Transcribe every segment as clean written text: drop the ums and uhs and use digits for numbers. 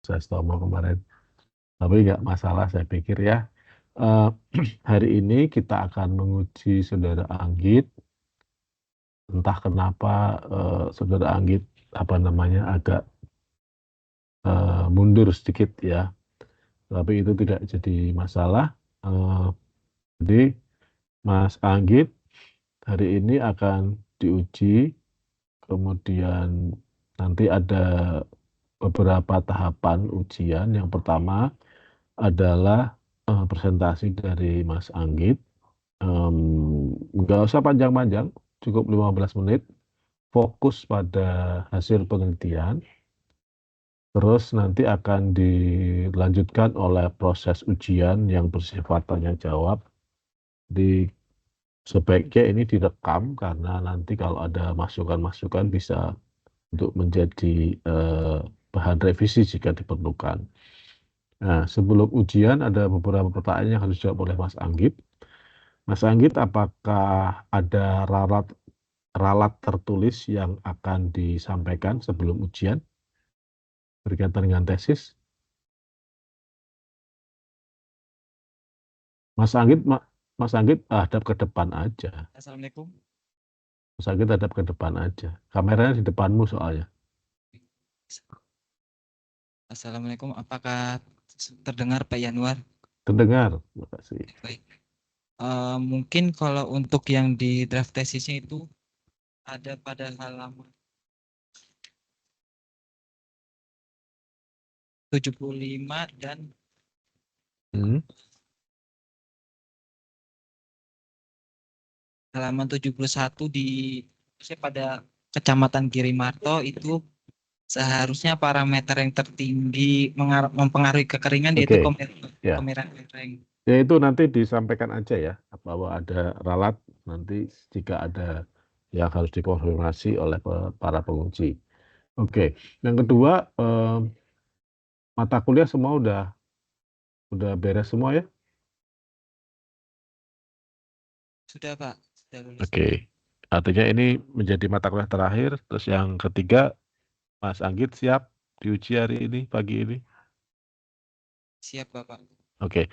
saya Stomo kemarin. Tapi nggak masalah saya pikir ya. Eh, hari ini kita akan menguji Saudara Anggit. Entah kenapa Saudara Anggit apa namanya agak mundur sedikit ya. Tapi itu tidak jadi masalah. Eh, jadi Mas Anggit hari ini akan diuji, kemudian nanti ada beberapa tahapan ujian. Yang pertama adalah presentasi dari Mas Anggit. Nggak usah panjang-panjang, cukup 15 menit, fokus pada hasil penelitian, terus nanti akan dilanjutkan oleh proses ujian yang bersifat tanya jawab. Sebaiknya ini direkam karena nanti kalau ada masukan-masukan bisa untuk menjadi bahan revisi jika diperlukan. Nah, sebelum ujian ada beberapa pertanyaan yang harus dijawab oleh Mas Anggit. Mas Anggit, apakah ada ralat tertulis yang akan disampaikan sebelum ujian berkaitan dengan tesis? Mas Anggit, Mas Anggit hadap ke depan aja. Assalamualaikum. Mas Anggit hadap ke depan aja. Kameranya di depanmu soalnya. Assalamualaikum. Apakah terdengar Pak Yanuar? Terdengar. Terima kasih. Baik. Mungkin kalau untuk yang di draft tesisnya itu ada pada halaman 75 dan halaman 71 pada Kecamatan Girimarto itu seharusnya parameter yang tertinggi mempengaruhi kekeringan yaitu Oke, ya. kemerahan lereng. Ya itu nanti disampaikan aja ya, bahwa ada ralat nanti jika ada yang harus dikonfirmasi oleh para penguji. Oke, yang kedua, mata kuliah semua udah beres semua ya? Sudah Pak, sudah lulus. Oke, artinya ini menjadi mata kuliah terakhir. Terus yang ketiga, Mas Anggit siap diuji hari ini, pagi ini? Siap Bapak. Oke,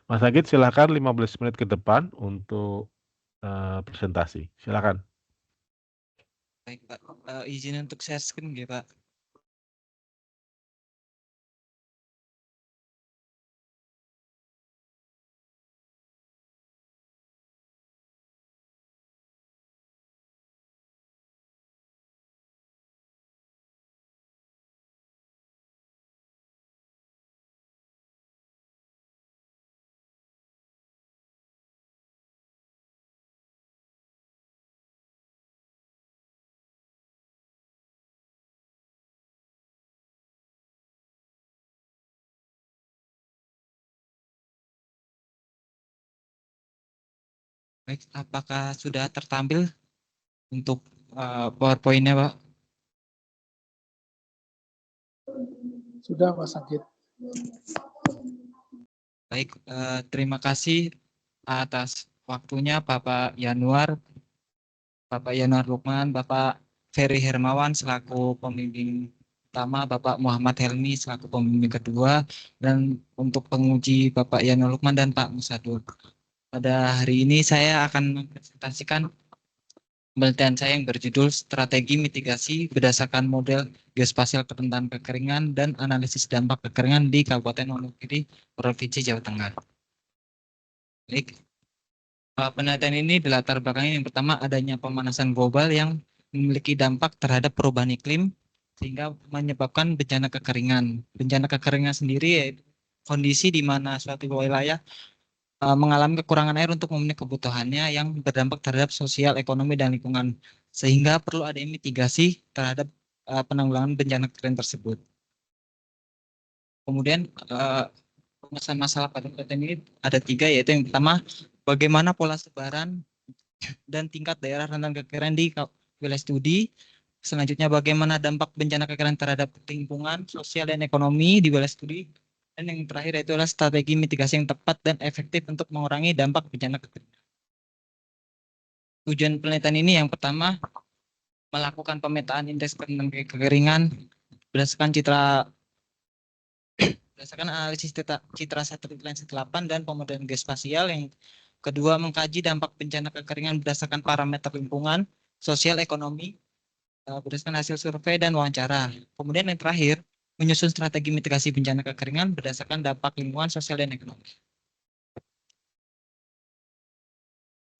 Mas Anggit silakan 15 menit ke depan untuk presentasi. Silakan. Baik Pak. Izin untuk share screen ya Pak. Baik, apakah sudah tertampil untuk PowerPoint-nya, Pak? Sudah, Mas Anggit. Baik, terima kasih atas waktunya Bapak Yanuar Lukman, Bapak Ferry Hermawan selaku pembimbing utama, Bapak Muhammad Helmi selaku pembimbing kedua, dan untuk penguji Bapak Yanuar Lukman dan Pak Musadur. Pada hari ini saya akan mempresentasikan penelitian saya yang berjudul Strategi Mitigasi Berdasarkan Model Geospasial Kerentanan Kekeringan dan Analisis Dampak Kekeringan di Kabupaten Wonogiri, Provinsi Jawa Tengah. Baik, penelitian ini dilatar belakangi yang pertama adanya pemanasan global yang memiliki dampak terhadap perubahan iklim sehingga menyebabkan bencana kekeringan. Bencana kekeringan sendiri yaitu kondisi di mana suatu wilayah mengalami kekurangan air untuk memenuhi kebutuhannya yang berdampak terhadap sosial, ekonomi, dan lingkungan. Sehingga perlu ada mitigasi terhadap penanggulangan bencana kekeringan tersebut. Kemudian masalah pada penelitian ini ada tiga, yaitu yang pertama, bagaimana pola sebaran dan tingkat daerah rentan kekeringan di wilayah studi. Selanjutnya, bagaimana dampak bencana kekeringan terhadap lingkungan, sosial, dan ekonomi di wilayah studi. Dan yang terakhir itu adalah strategi mitigasi yang tepat dan efektif untuk mengurangi dampak bencana kekeringan. Tujuan penelitian ini yang pertama, melakukan pemetaan indeks kekeringan berdasarkan citra berdasarkan analisis citra satelit Landsat 8 dan pemodelan geospasial. Yang kedua, mengkaji dampak bencana kekeringan berdasarkan parameter lingkungan, sosial, ekonomi, berdasarkan hasil survei dan wawancara. Kemudian yang terakhir, menyusun strategi mitigasi bencana kekeringan berdasarkan dampak lingkungan, sosial, dan ekonomi.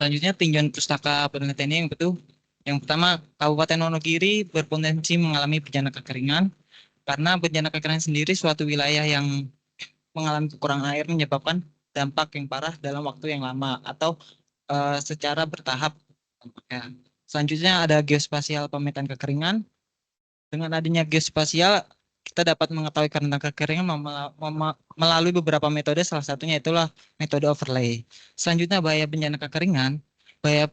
Selanjutnya, tinjauan pustaka penelitian yang betul. Yang pertama, Kabupaten Wonogiri berpotensi mengalami bencana kekeringan karena bencana kekeringan sendiri suatu wilayah yang mengalami kekurangan air menyebabkan dampak yang parah dalam waktu yang lama atau secara bertahap. Ya. Selanjutnya ada geospasial pemetaan kekeringan. Dengan adanya geospasial, kita dapat mengetahui kerentanan kekeringan melalui beberapa metode, salah satunya itulah metode overlay. Selanjutnya, bahaya bencana kekeringan. Bahaya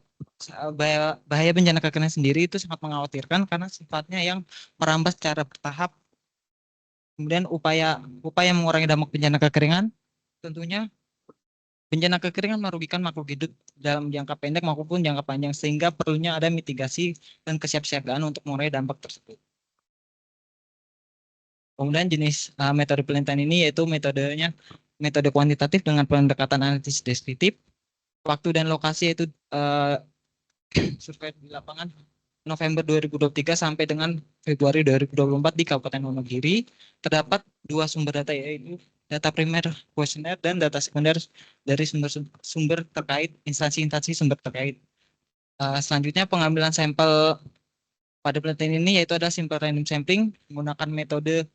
bencana kekeringan sendiri itu sangat mengkhawatirkan karena sifatnya yang merambat secara bertahap. Kemudian upaya mengurangi dampak bencana kekeringan, tentunya bencana kekeringan merugikan makhluk hidup dalam jangka pendek maupun jangka panjang, sehingga perlunya ada mitigasi dan kesiapsiagaan untuk mengurangi dampak tersebut. Kemudian jenis metode penelitian ini yaitu metode kuantitatif dengan pendekatan analisis deskriptif. Waktu dan lokasi yaitu survei di lapangan November 2023 sampai dengan Februari 2024 di Kabupaten Wonogiri. Terdapat 2 sumber data, yaitu data primer kuesioner dan data sekunder dari sumber terkait, instansi sumber terkait. Selanjutnya, pengambilan sampel pada penelitian ini yaitu ada simple random sampling menggunakan metode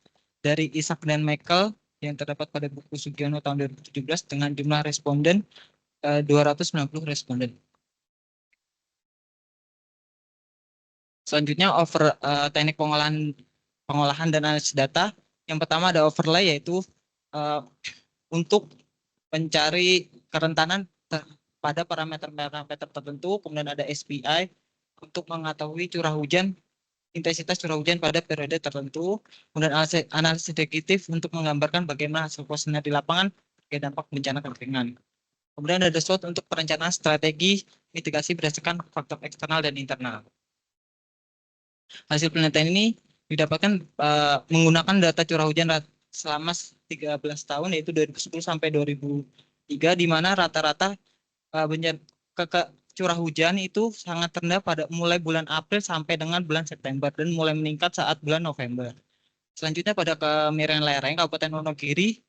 dari Isaac dan Michael yang terdapat pada buku Sugiono tahun 2017 dengan jumlah responden 290 responden. Selanjutnya, teknik pengolahan dan analisis data. Yang pertama ada overlay, yaitu untuk mencari kerentanan pada parameter tertentu. Kemudian ada SPI untuk mengetahui curah hujan, intensitas curah hujan pada periode tertentu. Kemudian analisis deduktif untuk menggambarkan bagaimana hasil kuesioner di lapangan terkait dampak bencana kekeringan. Kemudian ada SWOT untuk perencanaan strategi mitigasi berdasarkan faktor eksternal dan internal. Hasil penelitian ini didapatkan menggunakan data curah hujan selama 13 tahun, yaitu 2010 sampai 2003, di mana rata-rata curah hujan itu sangat rendah pada mulai bulan April sampai dengan bulan September dan mulai meningkat saat bulan November. Selanjutnya, pada kemiringan lereng Kabupaten Wonogiri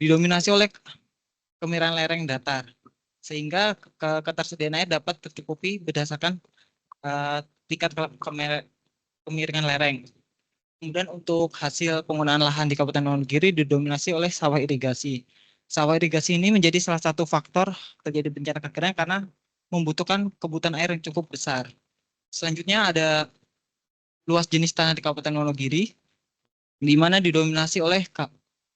didominasi oleh kemiringan lereng datar, sehingga ketersediaan air dapat tercukupi berdasarkan tingkat kemiringan lereng. Kemudian untuk hasil penggunaan lahan di Kabupaten Wonogiri didominasi oleh sawah irigasi. Sawah irigasi ini menjadi salah satu faktor terjadi bencana kekeringan karena membutuhkan kebutuhan air yang cukup besar. Selanjutnya ada luas jenis tanah di Kabupaten Wonogiri, di mana didominasi oleh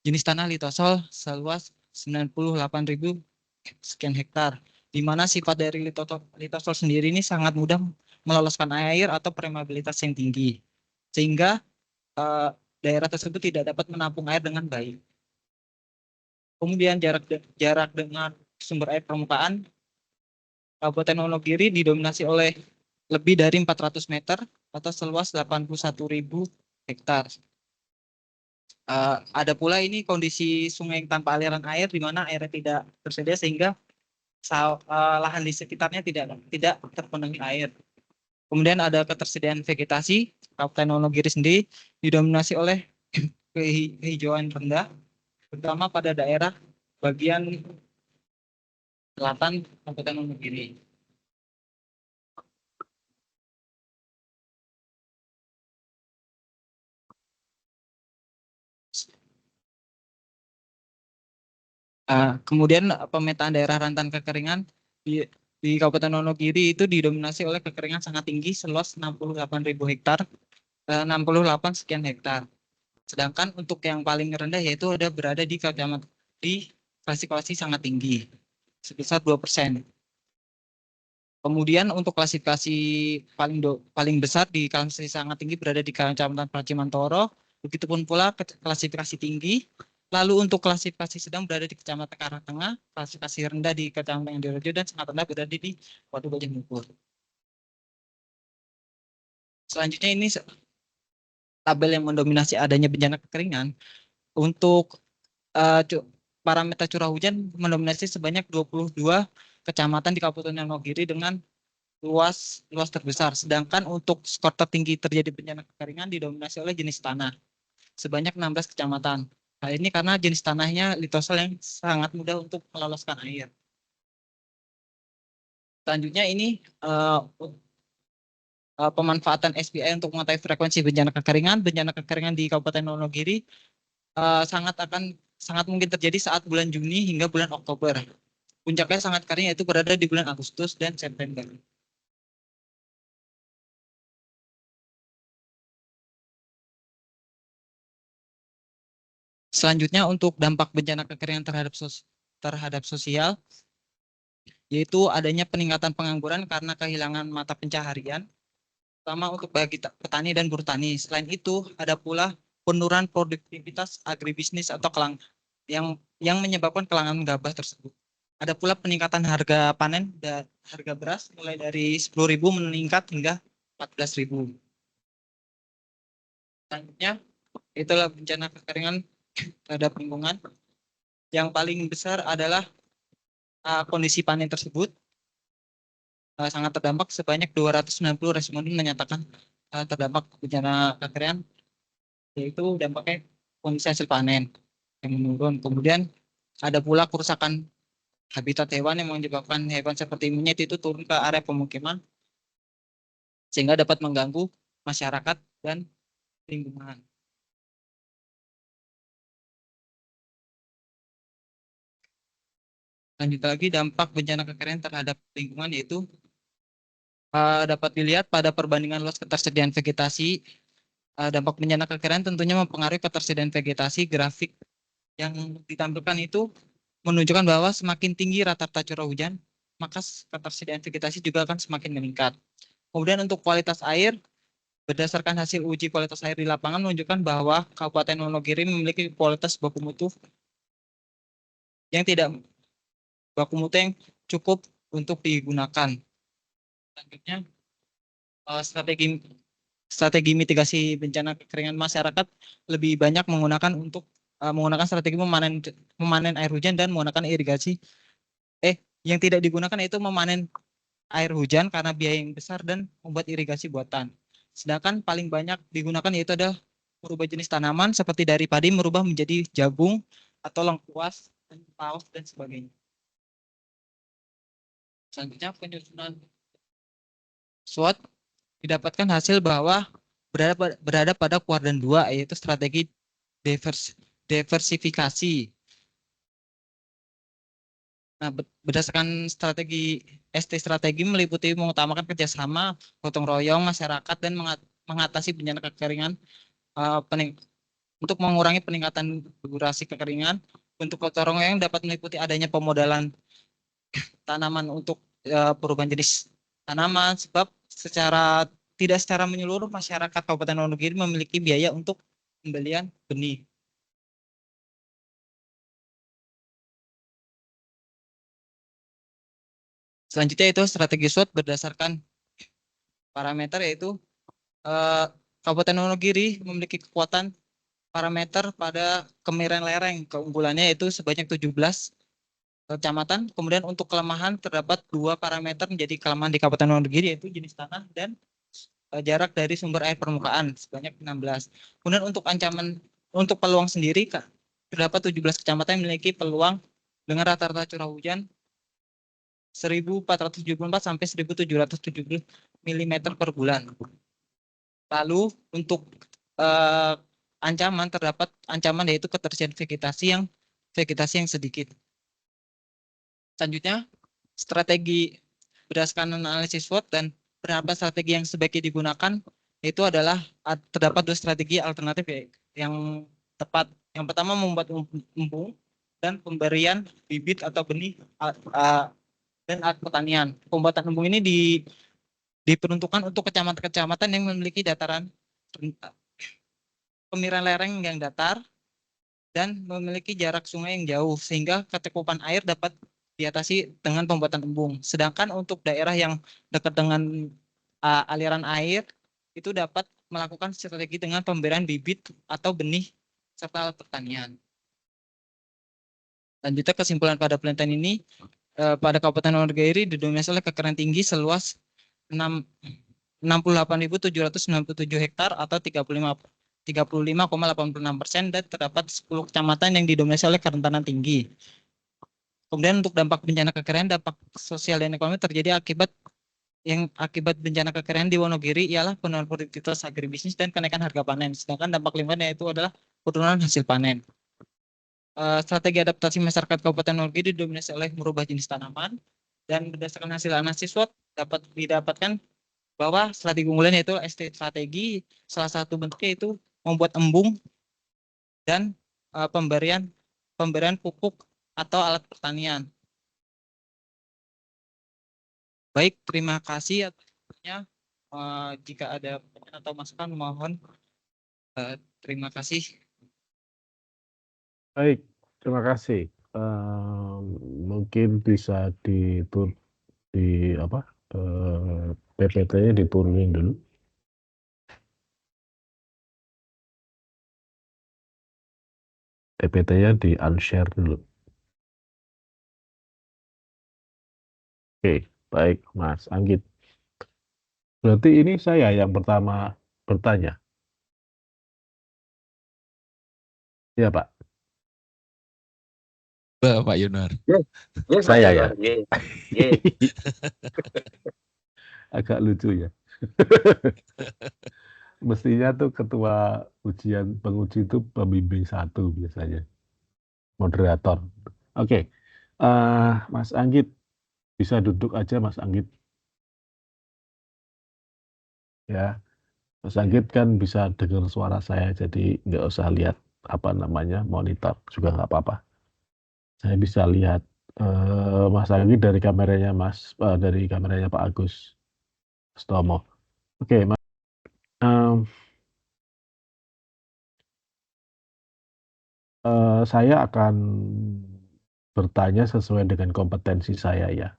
jenis tanah litosol seluas 98.000 sekian hektar, di mana sifat dari litosol sendiri ini sangat mudah meloloskan air atau permeabilitas yang tinggi, sehingga daerah tersebut tidak dapat menampung air dengan baik. Kemudian jarak dengan sumber air permukaan Kabupaten Wonogiri didominasi oleh lebih dari 400 meter atau seluas 81.000 hektar. Ada pula ini kondisi sungai tanpa aliran air, di mana airnya tidak tersedia sehingga lahan di sekitarnya tidak terpenuhi air. Kemudian ada ketersediaan vegetasi. Kabupaten Wonogiri sendiri didominasi oleh kehijauan rendah, terutama pada daerah bagian selatan Kabupaten Wonogiri. Kemudian pemetaan daerah rentan kekeringan di Kabupaten Wonogiri itu didominasi oleh kekeringan sangat tinggi seluas 68.000 hektar, 68 sekian hektar. Sedangkan untuk yang paling rendah yaitu berada di klasifikasi sangat tinggi, sebesar 2%. Kemudian untuk klasifikasi paling besar di klasifikasi sangat tinggi berada di Kecamatan Pracimantoro, begitupun pula klasifikasi tinggi. Lalu untuk klasifikasi sedang berada di Kecamatan Karangtengah, klasifikasi rendah di Kecamatan Direjo, dan sangat rendah berada di Waduk Gajah Mungkur. Selanjutnya ini tabel yang mendominasi adanya bencana kekeringan. Untuk parameter curah hujan mendominasi sebanyak 22 kecamatan di Kabupaten Wonogiri dengan luas terbesar. Sedangkan untuk skor tertinggi terjadi bencana kekeringan didominasi oleh jenis tanah sebanyak 16 kecamatan. Hal ini karena jenis tanahnya litosel yang sangat mudah untuk meloloskan air. Selanjutnya ini pemanfaatan SPI untuk mengetahui frekuensi bencana kekeringan. Bencana kekeringan di Kabupaten Wonogiri sangat mungkin terjadi saat bulan Juni hingga bulan Oktober. Puncaknya sangat kering yaitu berada di bulan Agustus dan September. Selanjutnya untuk dampak bencana kekeringan terhadap sosial, yaitu adanya peningkatan pengangguran karena kehilangan mata pencaharian, terutama untuk bagi petani dan buruh tani. Selain itu, ada pula penurunan produktivitas agribisnis atau yang menyebabkan kelangan gabah tersebut. Ada pula peningkatan harga panen dan harga beras mulai dari 10.000 meningkat hingga 14.000. Selanjutnya, itulah bencana kekeringan terhadap lingkungan. Yang paling besar adalah kondisi panen tersebut sangat terdampak. Sebanyak 290 responden menyatakan terdampak bencana kekeringan, yaitu dampaknya kondisi hasil panen yang menurun. Kemudian ada pula kerusakan habitat hewan yang menyebabkan hewan seperti monyet itu turun ke area pemukiman sehingga dapat mengganggu masyarakat dan lingkungan. Lanjut lagi, dampak bencana kekeringan terhadap lingkungan yaitu dapat dilihat pada perbandingan luas ketersediaan vegetasi. Dampak bencana kekeringan tentunya mempengaruhi ketersediaan vegetasi. Grafik yang ditampilkan itu menunjukkan bahwa semakin tinggi rata-rata curah hujan, maka ketersediaan vegetasi juga akan semakin meningkat. Kemudian untuk kualitas air, berdasarkan hasil uji kualitas air di lapangan menunjukkan bahwa Kabupaten Wonogiri memiliki kualitas baku mutu yang cukup untuk digunakan. Selanjutnya, strategi mitigasi bencana kekeringan masyarakat lebih banyak menggunakan strategi memanen air hujan dan menggunakan irigasi. Yang tidak digunakan itu memanen air hujan karena biaya yang besar dan membuat irigasi buatan. Sedangkan paling banyak digunakan yaitu adalah merubah jenis tanaman seperti dari padi merubah menjadi jagung atau lengkuas, paus dan sebagainya. Selanjutnya penyusunan SWOT didapatkan hasil bahwa berada pada kuadran 2 yaitu strategi diversifikasi. Nah, berdasarkan strategi meliputi mengutamakan kerjasama, gotong royong masyarakat dan mengatasi bencana kekeringan untuk mengurangi peningkatan durasi kekeringan. Untuk gotong royong dapat meliputi adanya pemodalan tanaman untuk perubahan jenis tanaman, sebab tidak secara menyeluruh masyarakat Kabupaten Wonogiri memiliki biaya untuk pembelian benih. Selanjutnya itu strategi SWOT berdasarkan parameter yaitu Kabupaten Wonogiri memiliki kekuatan parameter pada kemiringan lereng. Keunggulannya yaitu sebanyak 17 kecamatan. Kemudian untuk kelemahan terdapat 2 parameter menjadi kelemahan di Kabupaten Wonogiri yaitu jenis tanah dan jarak dari sumber air permukaan sebanyak 16. Kemudian untuk peluang sendiri terdapat 17 kecamatan yang memiliki peluang dengan rata-rata curah hujan 1.474 sampai 1.770 mm per bulan. Lalu untuk terdapat ancaman yaitu ketersediaan vegetasi yang sedikit. Selanjutnya strategi berdasarkan analisis SWOT dan beberapa strategi yang sebaiknya digunakan itu adalah terdapat 2 strategi alternatif yang tepat. Yang pertama membuat embung dan pemberian bibit atau benih dan alat pertanian. Pembuatan embung ini diperuntukkan untuk kecamatan-kecamatan yang memiliki dataran kemiringan lereng yang datar dan memiliki jarak sungai yang jauh sehingga kecukupan air dapat diatasi dengan pembuatan embung. Sedangkan untuk daerah yang dekat dengan aliran air itu dapat melakukan strategi dengan pemberian bibit atau benih serta alat pertanian. Lanjutnya kesimpulan pada penelitian ini, pada Kabupaten Wonogiri didominasi oleh kekeringan tinggi seluas 68.797 hektar atau 35,86% dan terdapat 10 kecamatan yang didominasi oleh kerentanan tinggi. Kemudian untuk dampak bencana kekeringan, dampak sosial dan ekonomi terjadi akibat bencana kekeringan di Wonogiri ialah penurunan produktivitas agribisnis dan kenaikan harga panen. Sedangkan dampak lingkungan yaitu adalah penurunan hasil panen. Strategi adaptasi masyarakat Kabupaten Wonogiri didominasi oleh merubah jenis tanaman dan berdasarkan hasil analisis SWOT dapat didapatkan bahwa strategi unggulan yaitu strategi salah satu bentuknya itu membuat embung dan pemberian pupuk atau alat pertanian. Baik, terima kasih atasnya. Jika ada pertanyaan atau masukan mohon. Terima kasih. Baik, terima kasih. Mungkin bisa PPT-nya diturunin dulu. PPT-nya di unshare dulu. Oke, baik Mas Anggit. Berarti ini saya yang pertama bertanya. Iya Pak. Pak Yunar. Saya ya. Agak lucu ya. Mestinya tuh ketua penguji itu pembimbing satu biasanya. Moderator. Oke. Mas Anggit, bisa duduk aja Mas Anggit. Ya. Mas Anggit kan bisa dengar suara saya, jadi nggak usah lihat monitor juga nggak apa-apa. Saya bisa lihat Mas Anggit dari kameranya Pak Agus Stomo. Oke, Mas. Saya akan bertanya sesuai dengan kompetensi saya ya.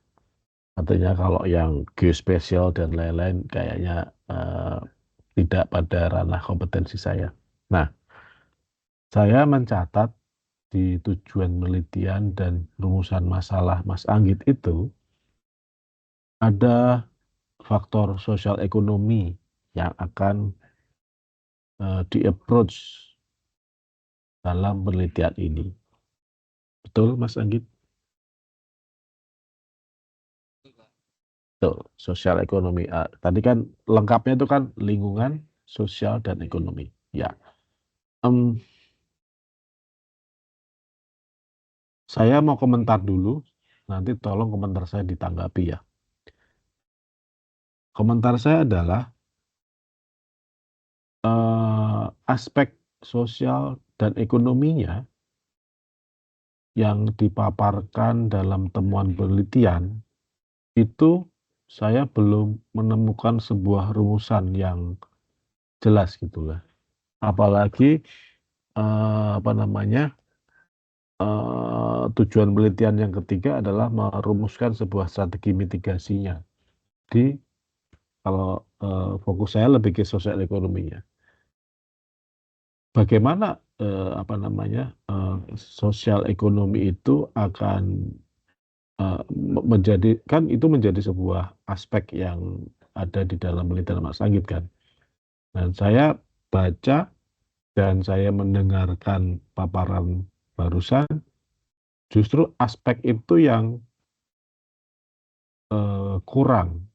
Artinya kalau yang geospasial dan lain-lain kayaknya tidak pada ranah kompetensi saya. Nah, saya mencatat di tujuan penelitian dan rumusan masalah Mas Anggit itu ada faktor sosial ekonomi yang akan di-approach dalam penelitian ini. Betul Mas Anggit? Betul, sosial ekonomi. Tadi kan lengkapnya itu kan lingkungan, sosial, dan ekonomi. Ya. Saya mau komentar dulu, nanti tolong komentar saya ditanggapi ya. Komentar saya adalah aspek sosial dan ekonominya yang dipaparkan dalam temuan penelitian itu saya belum menemukan sebuah rumusan yang jelas gitulah. Apalagi tujuan penelitian yang ketiga adalah merumuskan sebuah strategi mitigasinya. Jadi kalau fokus saya lebih ke sosial ekonominya. Bagaimana sosial ekonomi itu akan menjadi sebuah aspek yang ada di dalam penelitian Mas Anggit kan. Dan saya baca dan saya mendengarkan paparan barusan, justru aspek itu yang kurang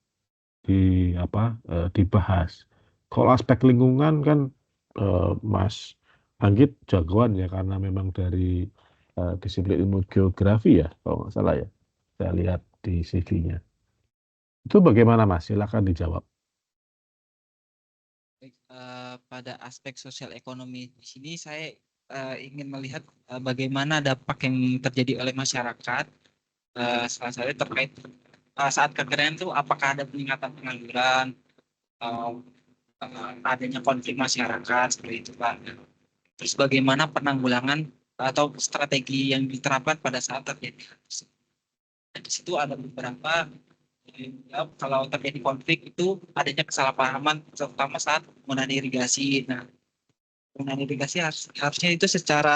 dibahas. Kalau aspek lingkungan kan Mas Anggit jagoan ya karena memang dari disiplin ilmu geografi ya kalau nggak salah ya. Saya lihat di CV-nya. Itu bagaimana Mas? Silakan dijawab. Pada aspek sosial ekonomi di sini saya ingin melihat bagaimana dampak yang terjadi oleh masyarakat. Salah satunya terkait saat kekeringan itu apakah ada peningkatan pengangguran, adanya konflik masyarakat seperti itu Pak. Terus bagaimana penanggulangan atau strategi yang diterapkan pada saat terjadi. Dan di situ ada beberapa kalau terjadi konflik itu adanya kesalahpahaman terutama saat menggunakan irigasi. Nah, penggunaan irigasi harusnya itu secara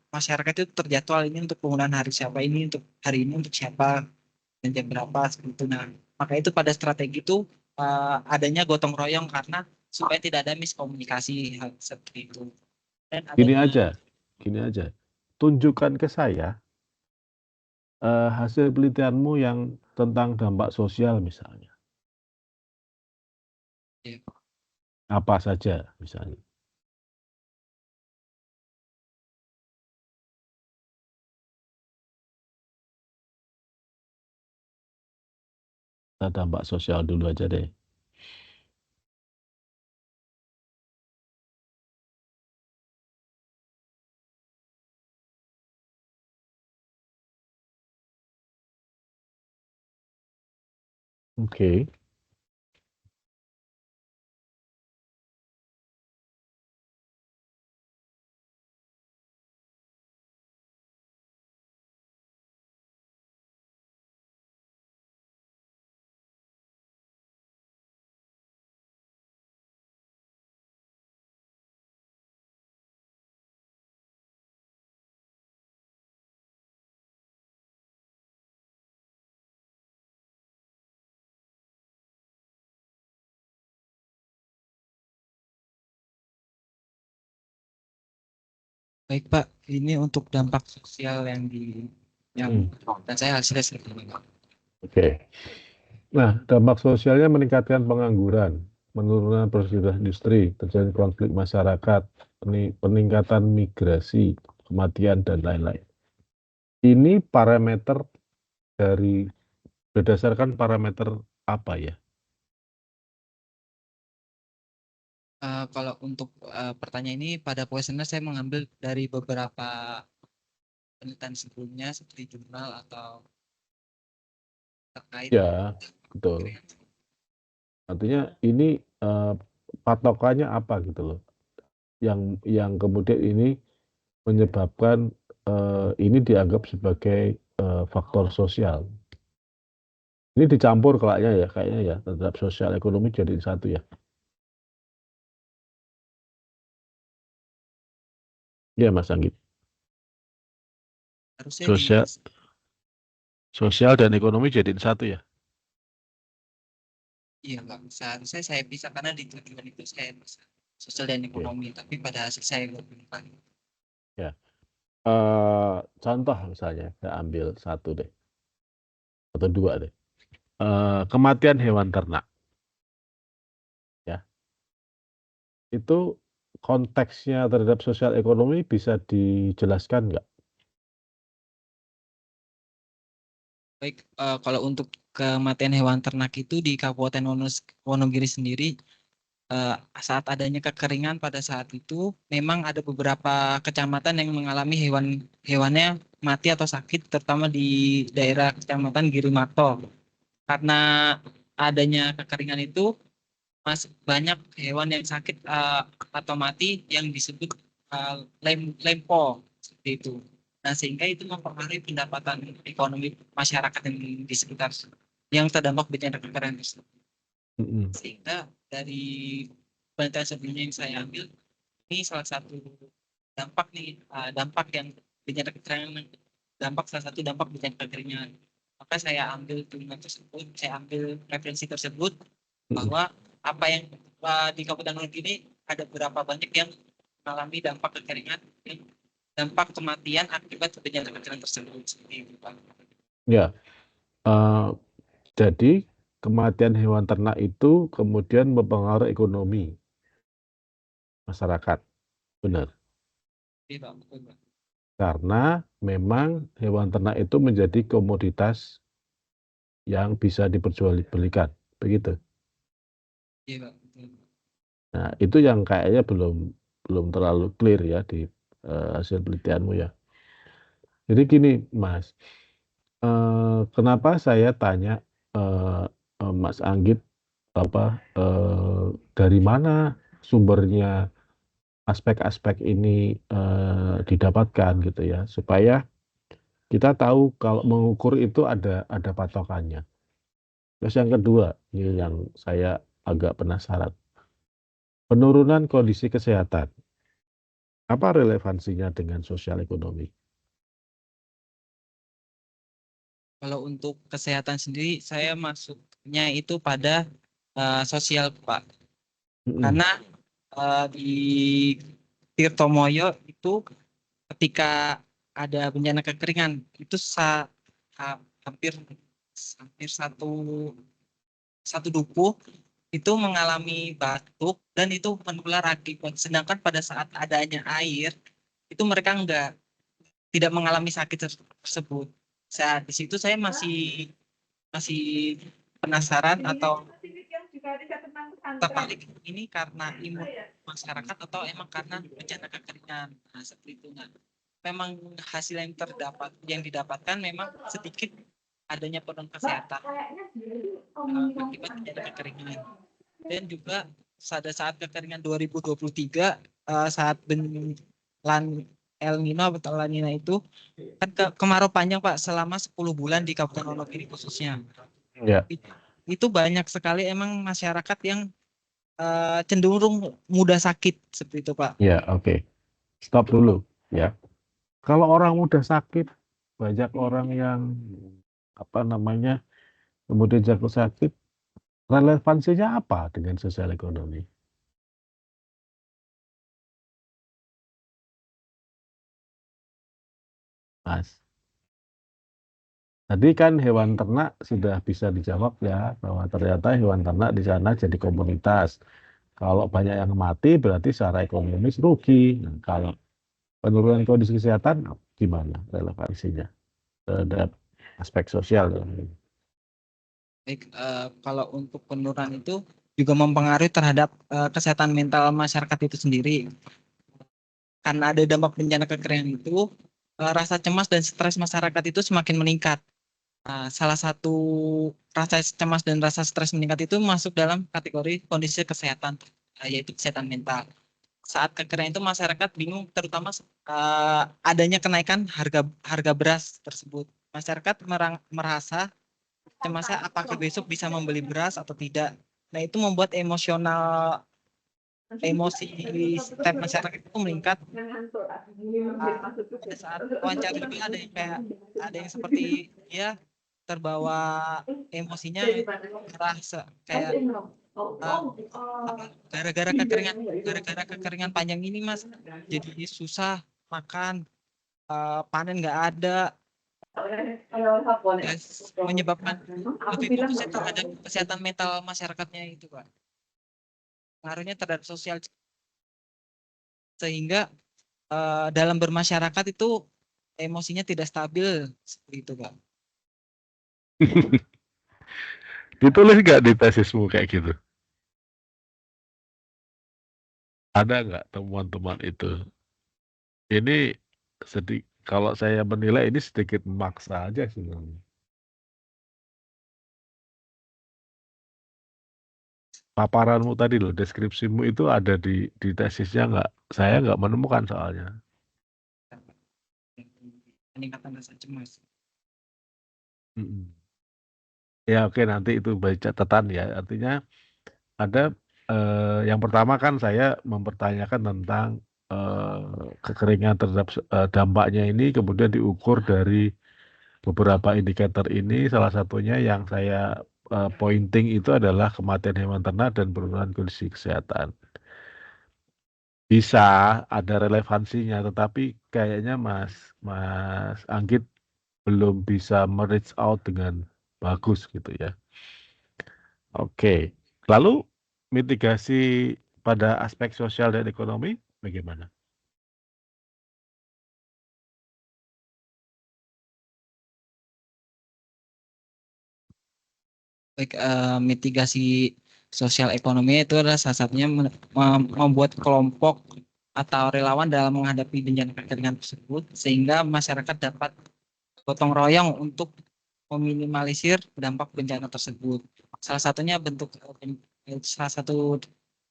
masyarakat itu terjadwal, ini untuk penggunaan hari siapa, ini untuk hari ini untuk siapa, dan jam berapa seperti itu. Nah, maka itu pada strategi itu adanya gotong royong karena supaya tidak ada miskomunikasi hal seperti itu. Dan Gini adanya aja, tunjukkan ke saya hasil penelitianmu yang tentang dampak sosial misalnya. Ya. Apa saja misalnya. Kita dampak sosial dulu aja deh. Oke. baik Pak, ini untuk dampak sosial yang dan saya hasilnya seperti ini. Oke. Nah, dampak sosialnya meningkatkan pengangguran, penurunan produktivitas industri, terjadi konflik masyarakat, peningkatan migrasi, kematian, dan lain-lain. Ini parameter berdasarkan parameter apa ya? Kalau untuk pertanyaan ini pada kuesioner saya mengambil dari beberapa penelitian sebelumnya seperti jurnal atau terkait Ya, betul. Artinya ini patokannya apa gitu loh? Yang kemudian ini menyebabkan ini dianggap sebagai faktor sosial. Ini dicampur kayaknya ya, terhadap sosial ekonomi jadi satu ya. Ya, Mas Anggit. harusnya Sosial dan ekonomi jadiin satu ya. iya Pak, seharusnya saya bisa karena di tujuan itu saya bisa sosial dan ekonomi, tapi pada hasil saya belum. Ya. Contoh misalnya, saya ambil satu deh, atau dua deh. Kematian hewan ternak, ya. Itu konteksnya terhadap sosial ekonomi bisa dijelaskan nggak? Baik, kalau untuk kematian hewan ternak itu di Kabupaten Wonogiri sendiri, saat adanya kekeringan pada saat itu memang ada beberapa kecamatan yang mengalami hewannya mati atau sakit, terutama di daerah Kecamatan Girimarto. Karena adanya kekeringan itu banyak hewan yang sakit atau mati yang disebut lempo seperti itu. Nah, sehingga itu mempengaruhi pendapatan ekonomi masyarakat yang di sekitar yang terdampak bencana kekeringan tersebut. Sehingga dari penelitian sebelumnya yang saya ambil, ini salah satu dampak nih, dampak yang bencana kekeringan, salah satu dampak bencana kekeringan. Maka saya ambil turunan tersebut, saya ambil referensi tersebut bahwa apa yang di Kabupaten Wonogiri ini ada berapa banyak yang mengalami dampak kekeringan, dampak kematian akibat bencana kekeringan tersebut seperti itu, Pak. Ya, jadi kematian hewan ternak itu kemudian mempengaruhi ekonomi masyarakat, benar? Iya, Pak, betul, Pak. Karena memang hewan ternak itu menjadi komoditas yang bisa diperjualbelikan, begitu. Iya, Pak, betul. Nah, itu yang kayaknya belum terlalu clear ya di hasil penelitianmu ya. Jadi gini, Mas, kenapa saya tanya Mas Anggit dari mana sumbernya aspek-aspek ini didapatkan gitu ya, supaya kita tahu kalau mengukur itu ada patokannya. Terus yang kedua, ini yang saya agak penasaran. Penurunan kondisi kesehatan. Apa relevansinya dengan sosial ekonomi? Kalau untuk kesehatan sendiri, saya masuknya itu pada sosial, Pak. Mm-mm. Karena di Tirtomoyo itu ketika ada bencana kekeringan, itu hampir hampir satu dukuh itu mengalami batuk dan itu menular akibat. Sedangkan pada saat adanya air, itu mereka tidak mengalami sakit tersebut. Saat di situ saya masih masih penasaran atau tertarik ini karena imun masyarakat atau emang karena bencana kekeringan. Nah, seperti itu. Nah, memang hasil yang didapatkan memang sedikit adanya penurunan kesehatan akibat bencana kekeringan. Dan juga pada saat kekeringan 2023 saat El Nino atau La Nina itu kan kemarau panjang Pak selama 10 bulan di Kabupaten Wonogiri khususnya. Ya, Itu banyak sekali emang masyarakat yang cenderung mudah sakit seperti itu Pak. ya, oke. Stop dulu, ya. Kalau orang mudah sakit, banyak orang yang apa namanya, kemudian jatuh sakit, relevansinya apa dengan sosial ekonomi, Mas? Tadi kan hewan ternak sudah bisa dijawab ya, bahwa ternyata hewan ternak di sana jadi komunitas. Kalau banyak yang mati berarti secara ekonomis rugi. Nah, kalau penurunan kondisi kesehatan gimana relevansinya terhadap aspek sosial? Baik, kalau untuk penurunan itu juga mempengaruhi terhadap kesehatan mental masyarakat itu sendiri. Karena ada dampak bencana kekeringan itu, rasa cemas dan stres masyarakat itu semakin meningkat. Salah satu rasa cemas dan rasa stres meningkat itu masuk dalam kategori kondisi kesehatan, yaitu kesehatan mental. Saat kekeringan itu masyarakat bingung, terutama adanya kenaikan harga harga beras tersebut. Masyarakat merasa cemasnya apakah besok bisa membeli beras atau tidak. Nah itu membuat emosi setiap masyarakat itu meningkat. Pada saat wawancara juga ada yang kayak ada yang seperti ya terbawa emosinya merasa kayak gara-gara kekeringan panjang ini Mas jadi susah makan, panen nggak ada, dan menyebabkan lebih fokusnya terhadap kesehatan mental masyarakatnya itu Pak, pengaruhnya terhadap sosial sehingga dalam bermasyarakat itu emosinya tidak stabil seperti itu Pak. Ditulis nggak di tesismu kayak gitu? Ada nggak temuan-temuan itu? Ini kalau saya menilai ini sedikit memaksa aja sebenarnya. Paparanmu tadi loh, deskripsimu itu ada di tesisnya nggak? Saya nggak menemukan soalnya. Peningkatan rasa cemas. Mm-mm. Ya oke, nanti itu baik catatan ya. Artinya ada yang pertama kan saya mempertanyakan tentang kekeringan terhadap dampaknya ini kemudian diukur dari beberapa indikator ini. Salah satunya yang saya pointing itu adalah kematian hewan ternak dan penurunan kondisi kesehatan. Bisa ada relevansinya, tetapi kayaknya Mas Anggit belum bisa reach out dengan bagus gitu ya. Oke, lalu mitigasi pada aspek sosial dan ekonomi bagaimana? Baik, mitigasi sosial ekonomi itu adalah salah satunya membuat kelompok atau relawan dalam menghadapi bencana kekeringan tersebut sehingga masyarakat dapat gotong royong untuk meminimalisir dampak bencana tersebut. Salah satu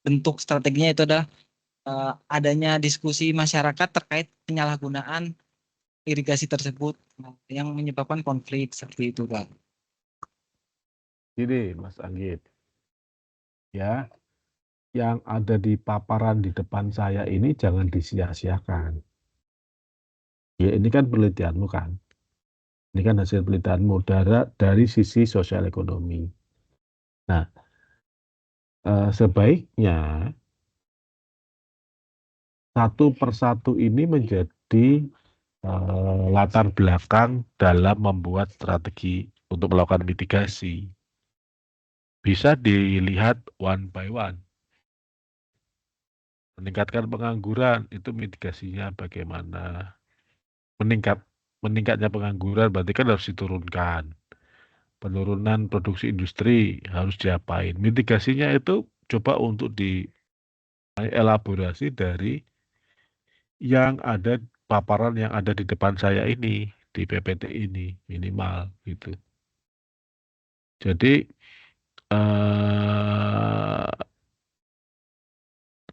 bentuk strateginya itu adalah adanya diskusi masyarakat terkait penyalahgunaan irigasi tersebut yang menyebabkan konflik seperti itu, Pak. Gini, Mas Anggit, ya yang ada di paparan di depan saya ini jangan disia-siakan. Ya ini kan penelitianmu kan. Ini kan hasil penelitianmu dari sisi sosial ekonomi. Nah, sebaiknya satu persatu ini menjadi latar belakang dalam membuat strategi untuk melakukan mitigasi. Bisa dilihat one by one. Meningkatkan pengangguran itu mitigasinya bagaimana? Meningkatnya pengangguran berarti kan harus diturunkan. Penurunan produksi industri harus diapain? Mitigasinya itu coba untuk dielaborasi dari yang ada paparan yang ada di depan saya ini, di PPT ini minimal gitu. Jadi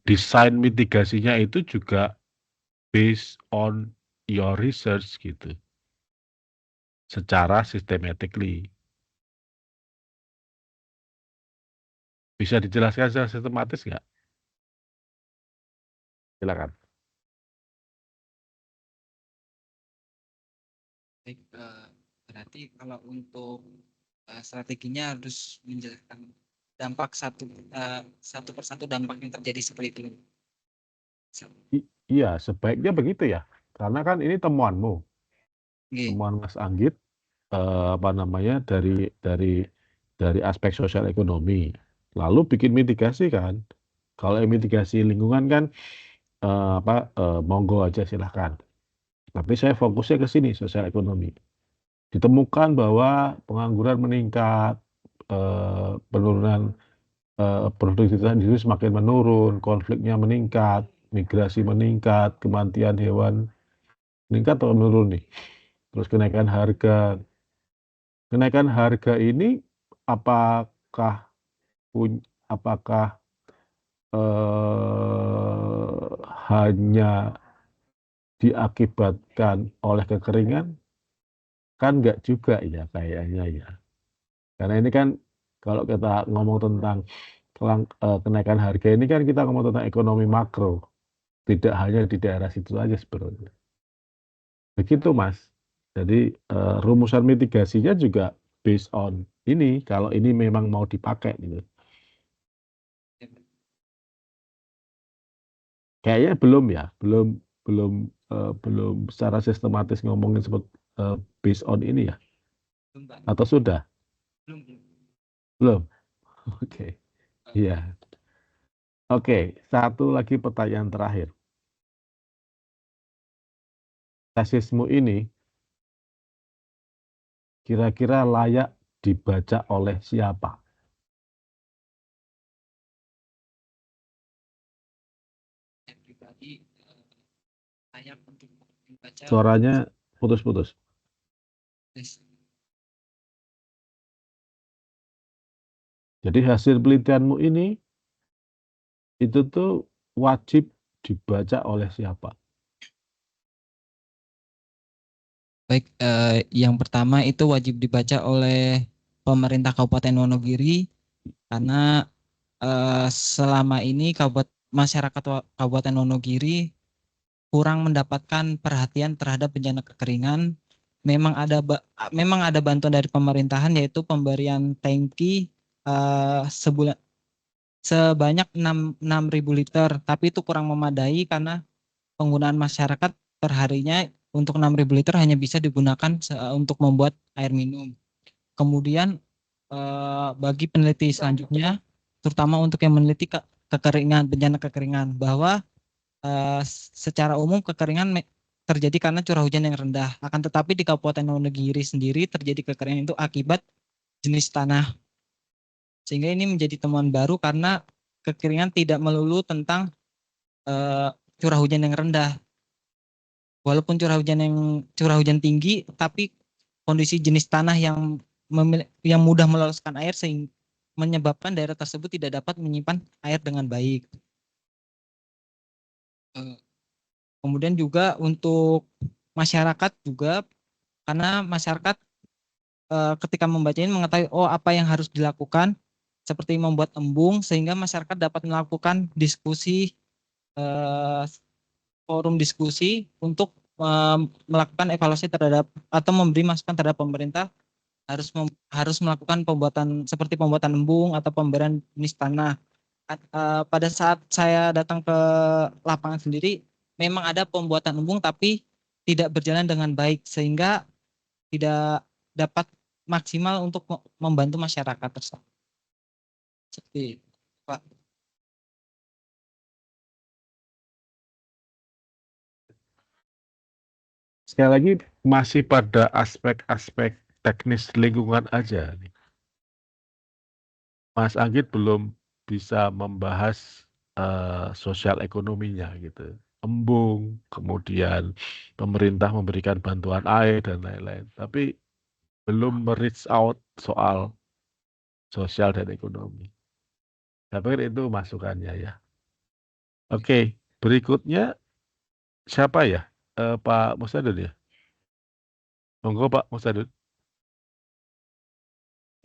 desain mitigasinya itu juga based on your research gitu, secara systematically. Bisa dijelaskan secara sistematis nggak? Silakan. Baik, berarti kalau untuk strateginya harus menjelaskan dampak satu persatu dampak yang terjadi seperti itu. Iya, sebaiknya begitu ya. Karena kan ini temuanmu, Oke. temuan Mas Anggit, dari aspek sosial ekonomi. Lalu bikin mitigasi kan. Kalau mitigasi lingkungan kan monggo aja silahkan. Tapi saya fokusnya ke sini sosial ekonomi. Ditemukan bahwa pengangguran meningkat, penurunan produktivitas industri semakin menurun, konfliknya meningkat, migrasi meningkat, kematian hewan meningkat atau menurun nih. Terus kenaikan harga ini apakah apakah hanya diakibatkan oleh kekeringan? Kan enggak juga ya kayaknya ya. Karena ini kan kalau kita ngomong tentang kenaikan harga ini kan kita ngomong tentang ekonomi makro, tidak hanya di daerah situ aja sebenarnya. Begitu Mas. Jadi rumusan mitigasinya juga based on ini, kalau ini memang mau dipakai gitu. Kayaknya belum ya, belum secara sistematis ngomongin based on ini ya, Belum, Pak. atau sudah? Belum. Belum? Oke, iya. Oke, satu lagi pertanyaan terakhir. Tesismu ini kira-kira layak dibaca oleh siapa? Saya pribadi layak untuk dibaca. Suaranya putus-putus. Jadi hasil penelitianmu ini itu tuh wajib dibaca oleh siapa? Baik, yang pertama itu wajib dibaca oleh pemerintah Kabupaten Wonogiri karena selama ini masyarakat Kabupaten Wonogiri kurang mendapatkan perhatian terhadap bencana kekeringan. Memang ada bantuan dari pemerintahan yaitu pemberian tangki sebulan sebanyak 6.000 liter, tapi itu kurang memadai karena penggunaan masyarakat perharinya untuk 6.000 liter hanya bisa digunakan untuk membuat air minum. Kemudian bagi peneliti selanjutnya, terutama untuk yang meneliti kekeringan, bencana kekeringan, bahwa secara umum kekeringan terjadi karena curah hujan yang rendah. Akan tetapi di Kabupaten Wonogiri sendiri terjadi kekeringan itu akibat jenis tanah. Sehingga ini menjadi temuan baru karena kekeringan tidak melulu tentang curah hujan yang rendah. Walaupun curah hujan tinggi, tapi kondisi jenis tanah yang mudah meloloskan air sehingga menyebabkan daerah tersebut tidak dapat menyimpan air dengan baik. Kemudian juga untuk masyarakat juga, karena masyarakat ketika membaca ini mengetahui apa yang harus dilakukan seperti membuat embung sehingga masyarakat dapat melakukan diskusi, forum diskusi untuk melakukan evaluasi terhadap atau memberi masukan terhadap pemerintah harus melakukan pembuatan seperti pembuatan embung atau pemberian jenis tanah. Pada saat saya datang ke lapangan sendiri, memang ada pembuatan embung tapi tidak berjalan dengan baik sehingga tidak dapat maksimal untuk membantu masyarakat tersebut. Seperti itu, Pak. Sekali lagi masih pada aspek-aspek teknis lingkungan aja nih. Mas Anggit belum bisa membahas sosial ekonominya gitu. Embung, kemudian pemerintah memberikan bantuan air dan lain-lain. Tapi belum reach out soal sosial dan ekonomi. Saya pikir itu masukannya ya. Oke, berikutnya siapa ya? Pak Musadud ya? Monggo Pak Musadud.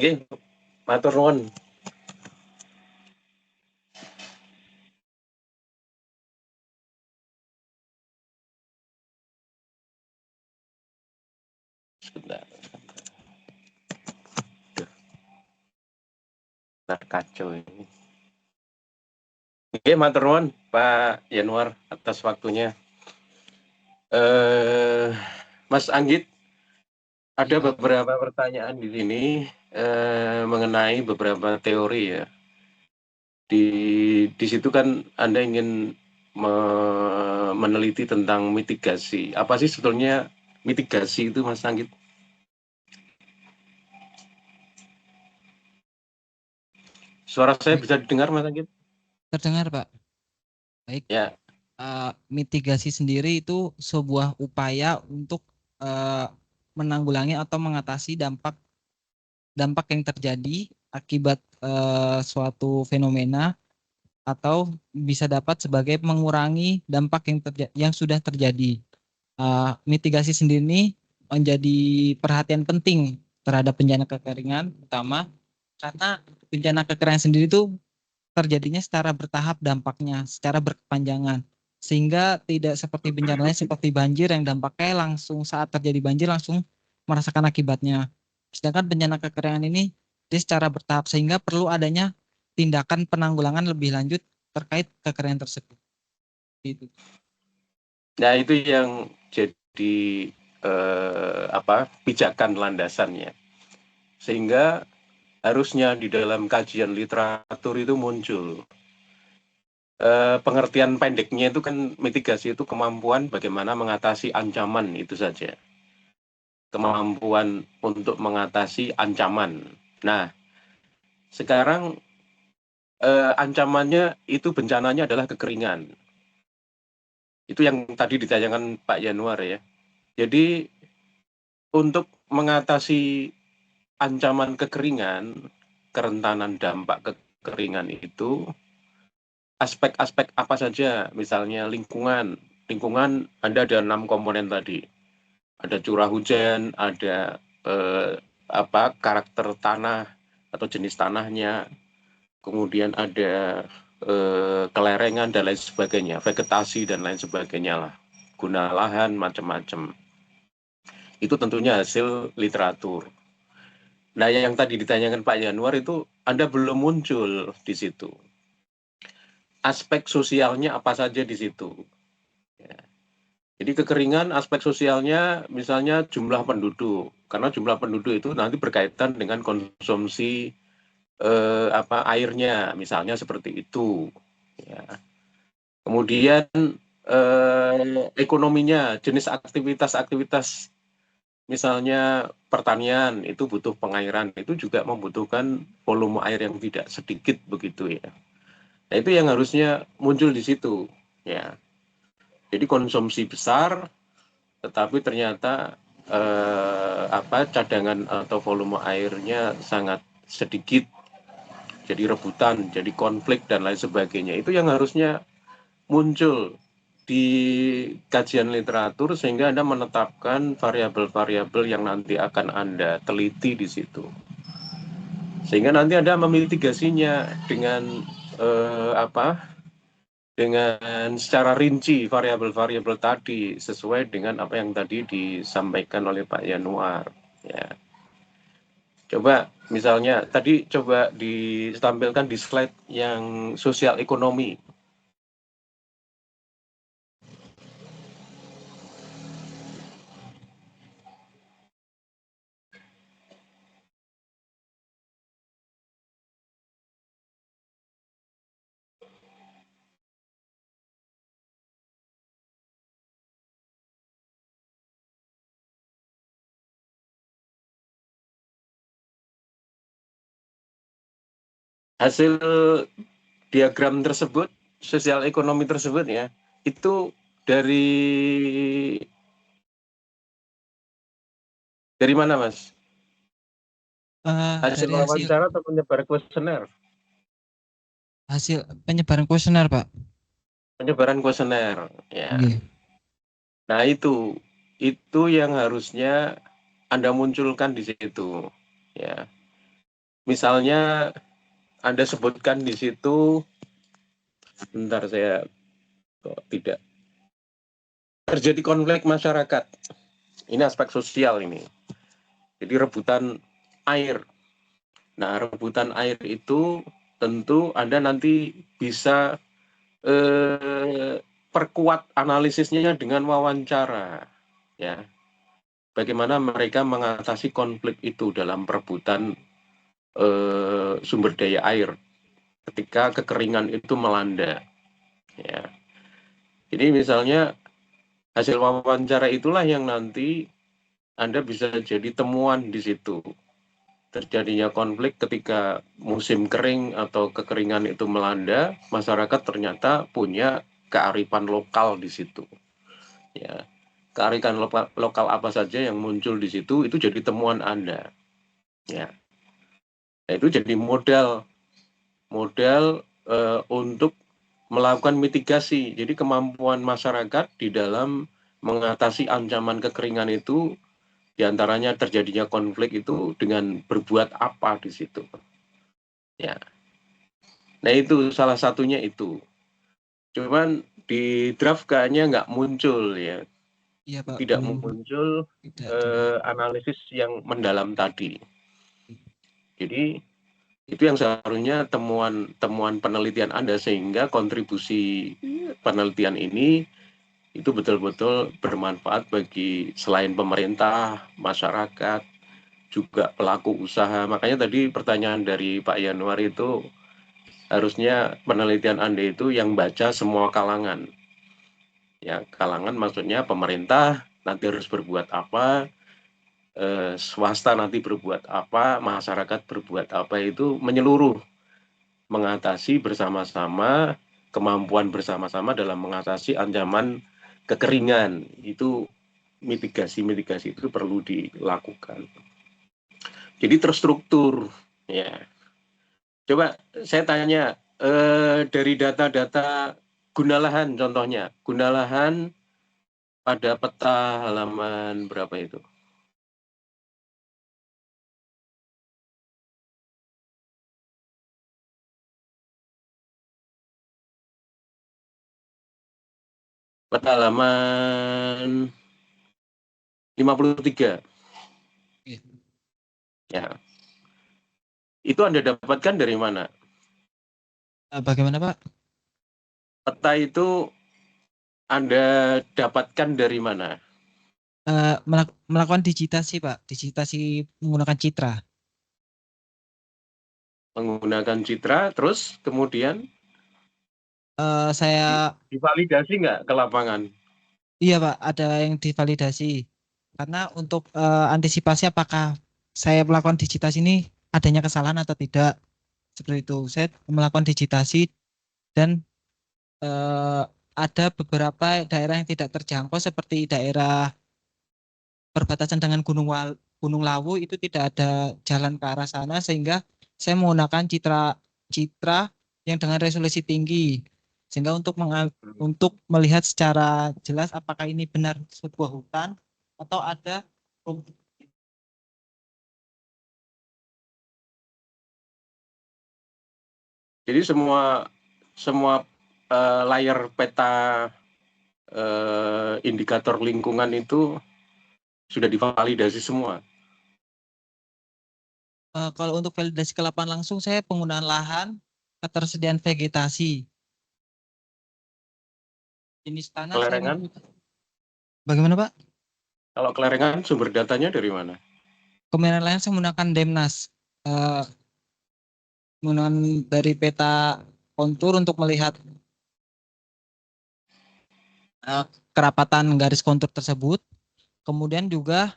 Oke, matur nuwun. Sebentar. Kacau ini. Oke, matur nuwun Pak Yanuar atas waktunya. Mas Anggit, ada beberapa pertanyaan di sini mengenai beberapa teori ya. Di situ kan Anda ingin meneliti tentang mitigasi. Apa sih sebetulnya mitigasi itu, Mas Anggit? Suara saya bisa didengar, Mas Anggit? Terdengar, Pak. Baik. Ya. Mitigasi sendiri itu sebuah upaya untuk menanggulangi atau mengatasi dampak yang terjadi akibat suatu fenomena atau bisa dapat sebagai mengurangi dampak yang sudah terjadi. Mitigasi sendiri ini menjadi perhatian penting terhadap bencana kekeringan, utama karena bencana kekeringan sendiri itu terjadinya secara bertahap dampaknya, secara berkepanjangan, sehingga tidak seperti bencana lain seperti banjir yang dampaknya langsung saat terjadi banjir langsung merasakan akibatnya. Sedangkan bencana kekeringan ini dia secara bertahap sehingga perlu adanya tindakan penanggulangan lebih lanjut terkait kekeringan tersebut. Gitu. Nah, itu yang jadi pijakan landasannya. Sehingga harusnya di dalam kajian literatur itu muncul. Pengertian pendeknya itu kan mitigasi itu kemampuan bagaimana mengatasi ancaman itu saja. Kemampuan untuk mengatasi ancaman. Nah, sekarang ancamannya itu bencananya adalah kekeringan. Itu yang tadi ditanyakan Pak Yanuar ya. Jadi untuk mengatasi ancaman kekeringan, kerentanan dampak kekeringan itu aspek-aspek apa saja, misalnya lingkungan. Lingkungan Anda ada 6 komponen tadi. Ada curah hujan, ada karakter tanah atau jenis tanahnya, kemudian ada kelerengan dan lain sebagainya, vegetasi dan lain sebagainya lah, guna lahan macam-macam. Itu tentunya hasil literatur. Nah, yang tadi ditanyakan Pak Yanuar itu Anda belum muncul di situ. Aspek sosialnya apa saja di situ. Ya. Jadi kekeringan aspek sosialnya misalnya jumlah penduduk, karena jumlah penduduk itu nanti berkaitan dengan konsumsi airnya, misalnya seperti itu. Ya. Kemudian ekonominya, jenis aktivitas-aktivitas, misalnya pertanian itu butuh pengairan, itu juga membutuhkan volume air yang tidak sedikit begitu ya. Nah, itu yang harusnya muncul di situ ya. Jadi konsumsi besar, tetapi ternyata cadangan atau volume airnya sangat sedikit. Jadi rebutan, jadi konflik dan lain sebagainya. Itu yang harusnya muncul di kajian literatur sehingga Anda menetapkan variabel-variabel yang nanti akan Anda teliti di situ. Sehingga nanti Anda memitigasinya dengan dengan secara rinci variabel-variabel tadi sesuai dengan apa yang tadi disampaikan oleh Pak Yanuar. Ya. Coba misalnya tadi coba ditampilkan di slide yang sosial ekonomi. Hasil diagram tersebut, sosial ekonomi tersebut ya, itu dari mana, Mas? Hasil Dari wawancara atau penyebar kuesioner? hasil penyebaran kuesioner, Pak. Penyebaran kuesioner, ya. Nggih. Nah itu yang harusnya Anda munculkan di situ, ya. Misalnya Anda sebutkan di situ, bentar saya kok tidak terjadi konflik masyarakat. Ini aspek sosial ini. Jadi rebutan air. Nah, rebutan air itu tentu Anda nanti bisa perkuat analisisnya dengan wawancara, ya. Bagaimana mereka mengatasi konflik itu dalam perebutan sumber daya air ketika kekeringan itu melanda, ya. Jadi misalnya hasil wawancara itulah yang nanti Anda bisa jadi temuan di situ. Terjadinya konflik ketika musim kering atau kekeringan itu melanda, masyarakat ternyata punya kearifan lokal di situ. Ya, kearifan lokal apa saja yang muncul di situ itu jadi temuan Anda. Ya, nah, itu jadi modal untuk melakukan mitigasi. Jadi kemampuan masyarakat di dalam mengatasi ancaman kekeringan itu, diantaranya terjadinya konflik itu dengan berbuat apa di situ. Ya. Nah itu salah satunya itu. Cuman di draft kayaknya nggak muncul ya. Iya, Pak. Tidak Belum. muncul Tidak. analisis yang mendalam tadi. Jadi itu yang seharusnya temuan penelitian Anda, sehingga kontribusi penelitian ini itu betul-betul bermanfaat bagi selain pemerintah, masyarakat, juga pelaku usaha. Makanya tadi pertanyaan dari Pak Yanuar itu, harusnya penelitian Anda itu yang baca semua kalangan. Ya, kalangan maksudnya pemerintah nanti harus berbuat apa, swasta nanti berbuat apa, masyarakat berbuat apa, itu menyeluruh, mengatasi bersama-sama, kemampuan bersama-sama dalam mengatasi ancaman kekeringan. Itu mitigasi itu perlu dilakukan. Jadi terstruktur, ya. Coba saya tanya, dari data-data guna lahan, contohnya guna lahan pada peta halaman berapa itu? Peta halaman 53. Iya. Ya. Itu Anda dapatkan dari mana? Bagaimana, Pak? Peta itu Anda dapatkan dari mana? Melakukan digitasi, Pak. Digitasi menggunakan Citra. Menggunakan Citra, terus kemudian Saya divalidasi nggak ke lapangan? Iya, Pak, ada yang divalidasi. Karena untuk antisipasi apakah saya melakukan digitasi ini adanya kesalahan atau tidak. Seperti itu. Saya melakukan digitasi dan ada beberapa daerah yang tidak terjangkau seperti daerah perbatasan dengan Gunung Lawu, itu tidak ada jalan ke arah sana, sehingga saya menggunakan citra yang dengan resolusi tinggi, sehingga untuk melihat secara jelas apakah ini benar sebuah hutan atau ada Jadi semua layar peta indikator lingkungan itu sudah divalidasi semua. Kalau untuk validasi ke lapangan langsung, saya penggunaan lahan, ketersediaan vegetasi, jenis tanah. Kelerengan? Bagaimana Pak? Kalau kelerengan sumber datanya dari mana? Kemiringan lahan saya menggunakan Demnas, menggunakan dari peta kontur untuk melihat kerapatan garis kontur tersebut. Kemudian juga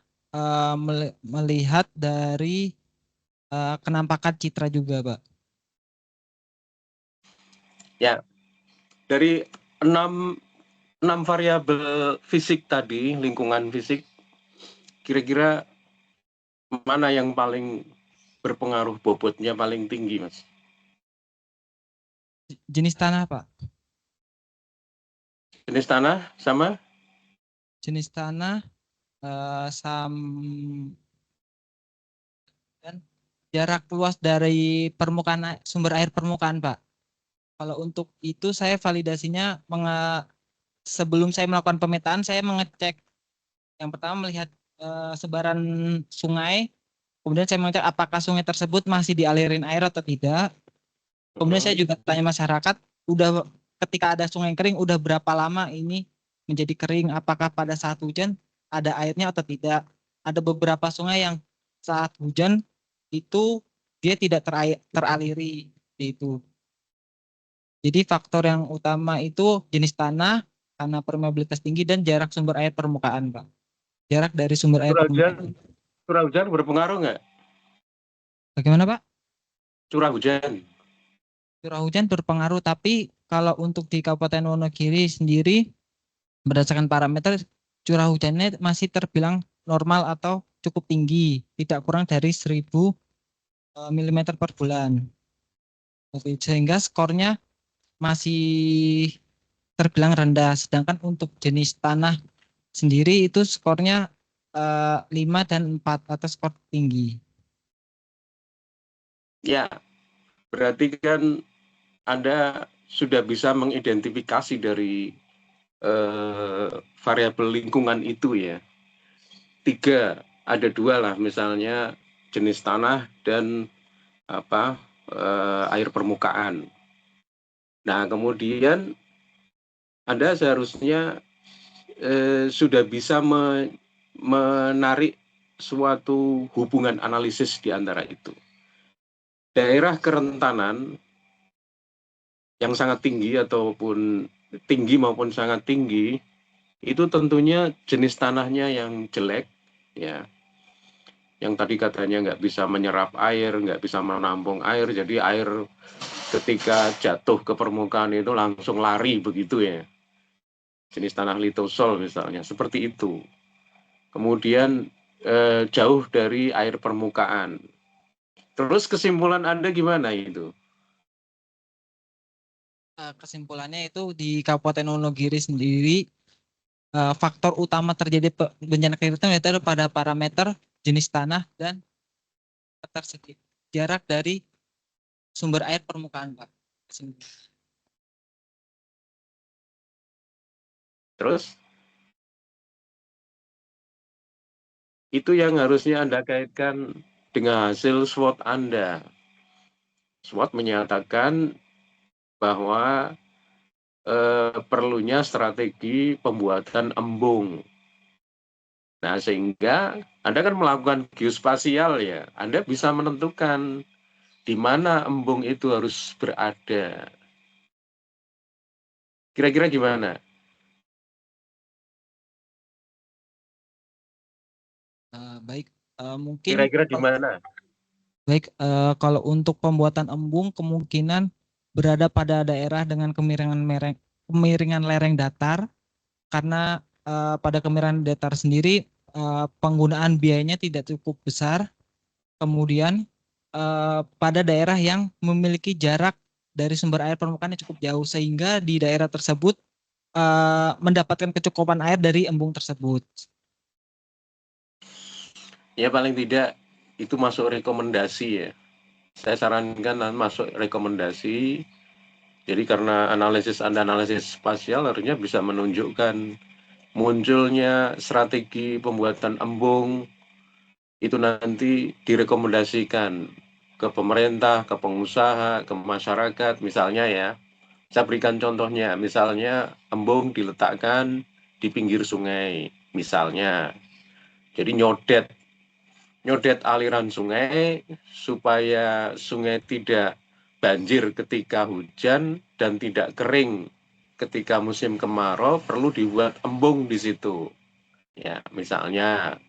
melihat dari kenampakan citra juga, Pak. Ya, dari 6 variabel fisik tadi, lingkungan fisik, kira-kira mana yang paling berpengaruh, bobotnya paling tinggi, Mas? Jenis tanah, Pak. Jenis tanah sama? Jenis tanah dan jarak luas dari permukaan sumber air permukaan, Pak. Kalau untuk itu saya validasinya sebelum saya melakukan pemetaan, saya mengecek yang pertama melihat sebaran sungai, kemudian saya mengecek apakah sungai tersebut masih dialirin air atau tidak. Kemudian saya juga tanya masyarakat, udah ketika ada sungai kering, udah berapa lama ini menjadi kering, apakah pada saat hujan ada airnya atau tidak. Ada beberapa sungai yang saat hujan itu dia tidak teraliri itu. Jadi faktor yang utama itu jenis tanah, karena permeabilitas tinggi, dan jarak sumber air permukaan, Pak. Jarak dari sumber air permukaan. Curah hujan berpengaruh nggak? Bagaimana, Pak? Curah hujan. Curah hujan berpengaruh, tapi kalau untuk di Kabupaten Wonogiri sendiri, berdasarkan parameter, curah hujannya masih terbilang normal atau cukup tinggi, tidak kurang dari 1000 mm per bulan. Sehingga skornya masih terbilang rendah, sedangkan untuk jenis tanah sendiri itu skornya 5 dan 4 atau skor tinggi. Ya, berarti kan Anda sudah bisa mengidentifikasi dari variabel lingkungan itu ya. 3, ada 2 lah, misalnya jenis tanah dan air permukaan. Nah, kemudian Anda seharusnya sudah bisa menarik suatu hubungan analisis di antara itu. Daerah kerentanan yang sangat tinggi ataupun tinggi maupun sangat tinggi, itu tentunya jenis tanahnya yang jelek, ya. Yang tadi katanya nggak bisa menyerap air, nggak bisa menampung air, jadi air ketika jatuh ke permukaan itu langsung lari begitu ya. Jenis tanah litosol misalnya, seperti itu. Kemudian jauh dari air permukaan. Terus kesimpulan Anda gimana itu? Kesimpulannya itu di Kabupaten Wonogiri sendiri, faktor utama terjadi bencana keriting itu adalah pada parameter jenis tanah dan ketersediaan jarak dari sumber air permukaan, Pak. Terus itu yang harusnya Anda kaitkan dengan hasil SWOT Anda. SWOT menyatakan bahwa perlunya strategi pembuatan embung. Nah, sehingga Anda kan melakukan geospasial ya, Anda bisa menentukan di mana embung itu harus berada. Kira-kira gimana? Baik, mungkin Kira-kira di mana? baik, kalau untuk pembuatan embung kemungkinan berada pada daerah dengan kemiringan lereng datar, karena pada kemiringan datar sendiri penggunaan biayanya tidak cukup besar. Kemudian pada daerah yang memiliki jarak dari sumber air permukaan yang cukup jauh, sehingga di daerah tersebut mendapatkan kecukupan air dari embung tersebut. Ya paling tidak itu masuk rekomendasi ya. saya sarankan masuk rekomendasi. Jadi karena analisis spasial harusnya bisa menunjukkan munculnya strategi pembuatan embung itu nanti direkomendasikan ke pemerintah, ke pengusaha, ke masyarakat. Misalnya ya, saya berikan contohnya, misalnya embung diletakkan di pinggir sungai, misalnya. Jadi nyodet aliran sungai supaya sungai tidak banjir ketika hujan dan tidak kering ketika musim kemarau, perlu dibuat embung di situ. Ya, misalnya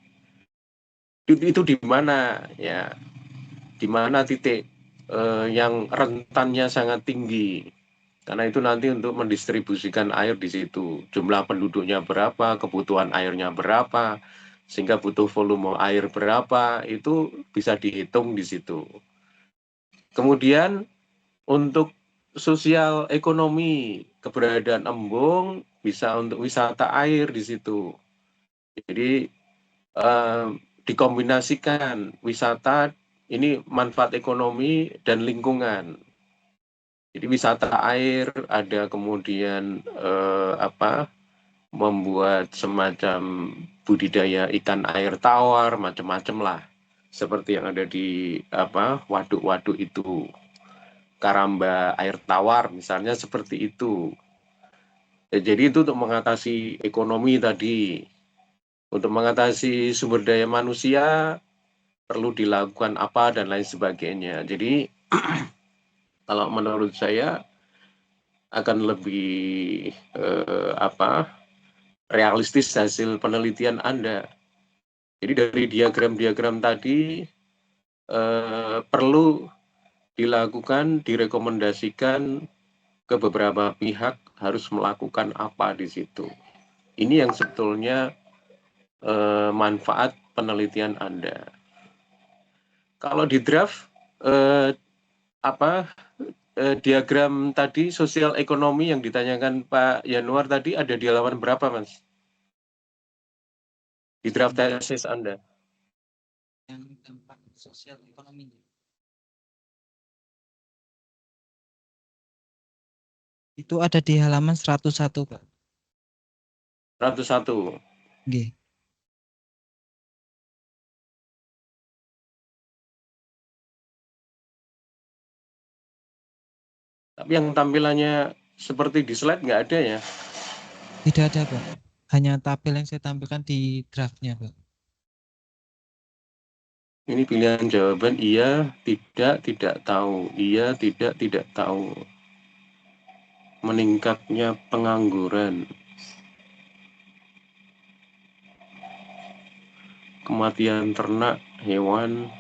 itu di mana ya? Di mana titik yang rentannya sangat tinggi. Karena itu nanti untuk mendistribusikan air di situ. Jumlah penduduknya berapa, kebutuhan airnya berapa, sehingga butuh volume air berapa, itu bisa dihitung di situ. Kemudian untuk sosial ekonomi, keberadaan embung bisa untuk wisata air di situ. Jadi dikombinasikan wisata ini manfaat ekonomi dan lingkungan. Jadi wisata air ada kemudian membuat semacam budidaya ikan air tawar macam-macam lah, seperti yang ada di waduk-waduk itu, karamba air tawar misalnya seperti itu. Jadi itu untuk mengatasi ekonomi tadi. Untuk mengatasi sumber daya manusia perlu dilakukan apa dan lain sebagainya. Jadi kalau menurut saya akan lebih realistis hasil penelitian Anda. Jadi dari diagram-diagram tadi perlu dilakukan, direkomendasikan ke beberapa pihak harus melakukan apa di situ. Ini yang sebetulnya manfaat penelitian Anda. Kalau di draft diagram tadi sosial ekonomi yang ditanyakan Pak Yanuar tadi ada di halaman berapa, Mas? Di draft tesis Anda. Yang dampak sosial ekonomi. Itu ada di halaman 101, Pak. 101. Nggih. Tapi yang tampilannya seperti di slide nggak ada ya? Tidak ada, Pak. Hanya tabel yang saya tampilkan di draftnya, Pak. Ini pilihan jawaban iya, tidak tahu. Iya, tidak tahu. Meningkatnya pengangguran. Kematian ternak, hewan.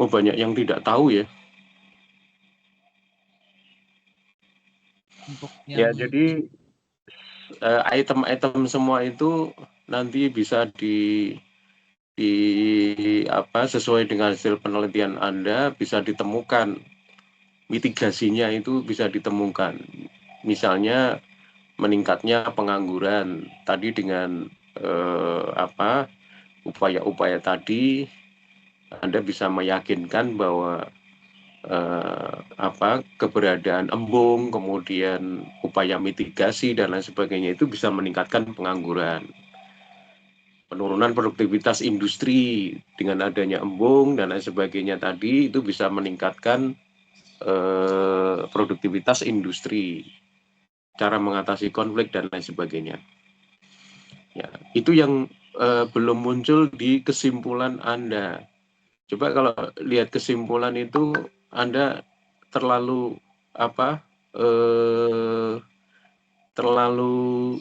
Oh, banyak yang tidak tahu ya. Untuk Ya, yang jadi item-item semua itu nanti bisa sesuai dengan hasil penelitian Anda bisa ditemukan, mitigasinya itu bisa ditemukan. Misalnya meningkatnya pengangguran tadi dengan upaya-upaya tadi Anda bisa meyakinkan bahwa keberadaan embung, kemudian upaya mitigasi dan lain sebagainya itu bisa meningkatkan pengangguran. Penurunan produktivitas industri dengan adanya embung dan lain sebagainya tadi itu bisa meningkatkan produktivitas industri, cara mengatasi konflik dan lain sebagainya. Ya, itu yang belum muncul di kesimpulan Anda. Coba kalau lihat kesimpulan itu Anda terlalu terlalu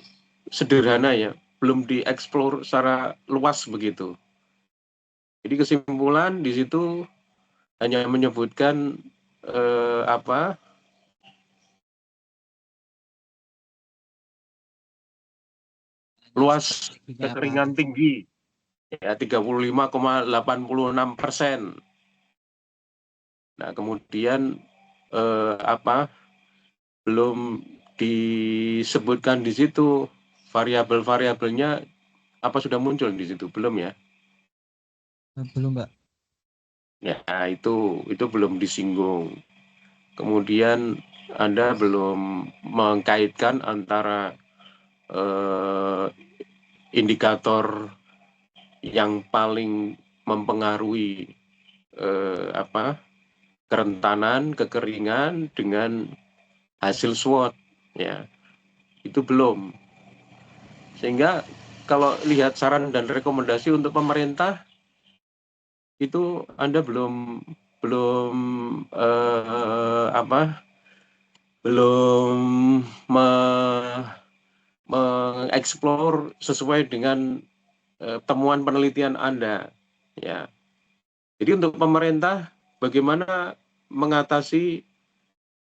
sederhana ya, belum dieksplor secara luas begitu. Jadi kesimpulan di situ hanya menyebutkan luas kekeringan tinggi ya 35,86%. Nah, kemudian belum disebutkan di situ variabel-variabelnya Apa sudah muncul di situ? Belum ya? Belum, Mbak. Ya, itu belum disinggung. Kemudian Anda belum mengkaitkan antara indikator yang paling mempengaruhi kerentanan, kekeringan dengan hasil SWOT, ya itu belum. Sehingga kalau lihat saran dan rekomendasi untuk pemerintah itu Anda belum mengeksplor sesuai dengan temuan penelitian Anda, ya. Jadi untuk pemerintah bagaimana mengatasi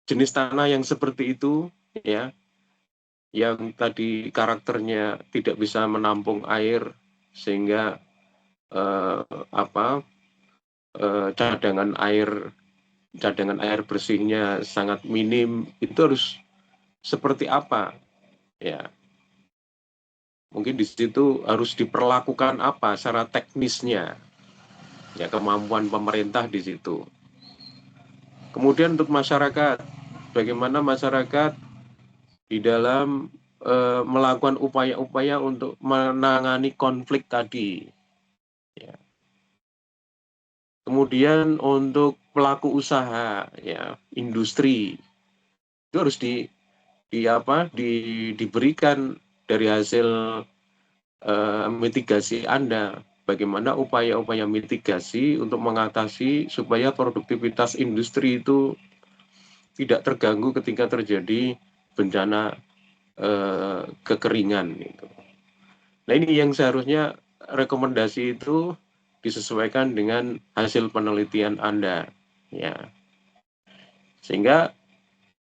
jenis tanah yang seperti itu, ya, yang tadi karakternya tidak bisa menampung air sehingga cadangan air bersihnya sangat minim, itu harus seperti apa, ya. Mungkin di situ harus diperlakukan apa secara teknisnya, ya, kemampuan pemerintah di situ. Kemudian untuk masyarakat, bagaimana masyarakat di dalam melakukan upaya-upaya untuk menangani konflik tadi. Ya. Kemudian untuk pelaku usaha, ya, industri, itu harus diberikan dari hasil mitigasi Anda. Bagaimana upaya-upaya mitigasi untuk mengatasi supaya produktivitas industri itu tidak terganggu ketika terjadi bencana kekeringan gitu. Nah, ini yang seharusnya rekomendasi itu disesuaikan dengan hasil penelitian Anda, ya. Sehingga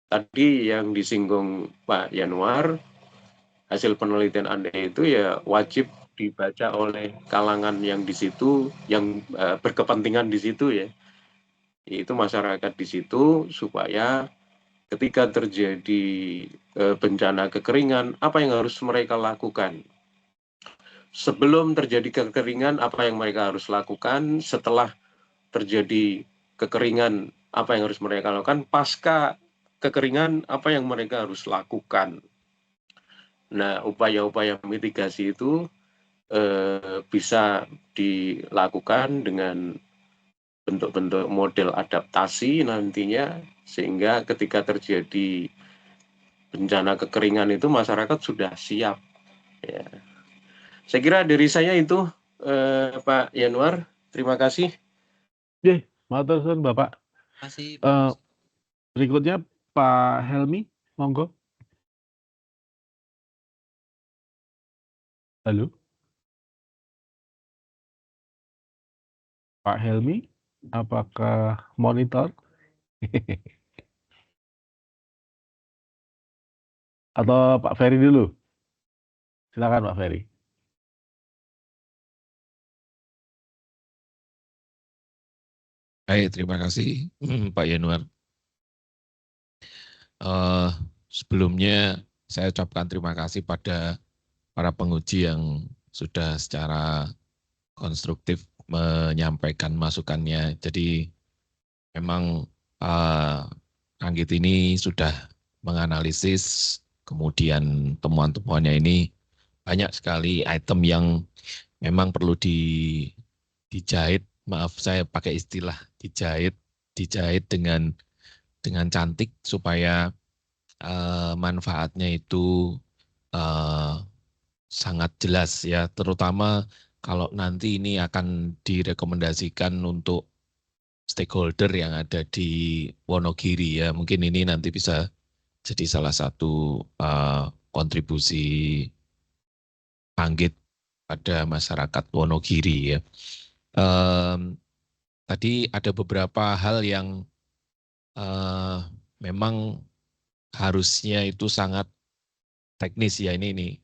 tadi yang disinggung Pak Yanuar, hasil penelitian Anda itu ya wajib dibaca oleh kalangan yang di situ, yang berkepentingan di situ, ya. Itu masyarakat di situ, supaya ketika terjadi bencana kekeringan, apa yang harus mereka lakukan? Sebelum terjadi kekeringan, apa yang mereka harus lakukan? Setelah terjadi kekeringan, apa yang harus mereka lakukan? Pasca kekeringan, apa yang mereka harus lakukan? Nah, upaya-upaya mitigasi itu bisa dilakukan dengan bentuk-bentuk model adaptasi nantinya, sehingga ketika terjadi bencana kekeringan itu masyarakat sudah siap, ya. Saya kira dari saya itu, Pak Yanuar. Terima kasih. Oke, matur suwun Bapak. Masih Pak. Berikutnya Pak Helmi, monggo. Halo, Pak Helmi, apakah monitor? Atau Pak Ferry dulu? Silakan Pak Ferry. Baik, terima kasih Pak Yanuar. Sebelumnya saya ucapkan terima kasih pada para penguji yang sudah secara konstruktif menyampaikan masukannya. Jadi memang Anggit ini sudah menganalisis, kemudian temuan-temuannya ini banyak sekali item yang memang perlu dijahit, maaf saya pakai istilah dijahit dengan cantik supaya manfaatnya itu sangat jelas, ya, terutama kalau nanti ini akan direkomendasikan untuk stakeholder yang ada di Wonogiri, ya. Mungkin ini nanti bisa jadi salah satu kontribusi Anggit pada masyarakat Wonogiri, ya. Tadi ada beberapa hal yang memang harusnya itu sangat teknis, ya. Ini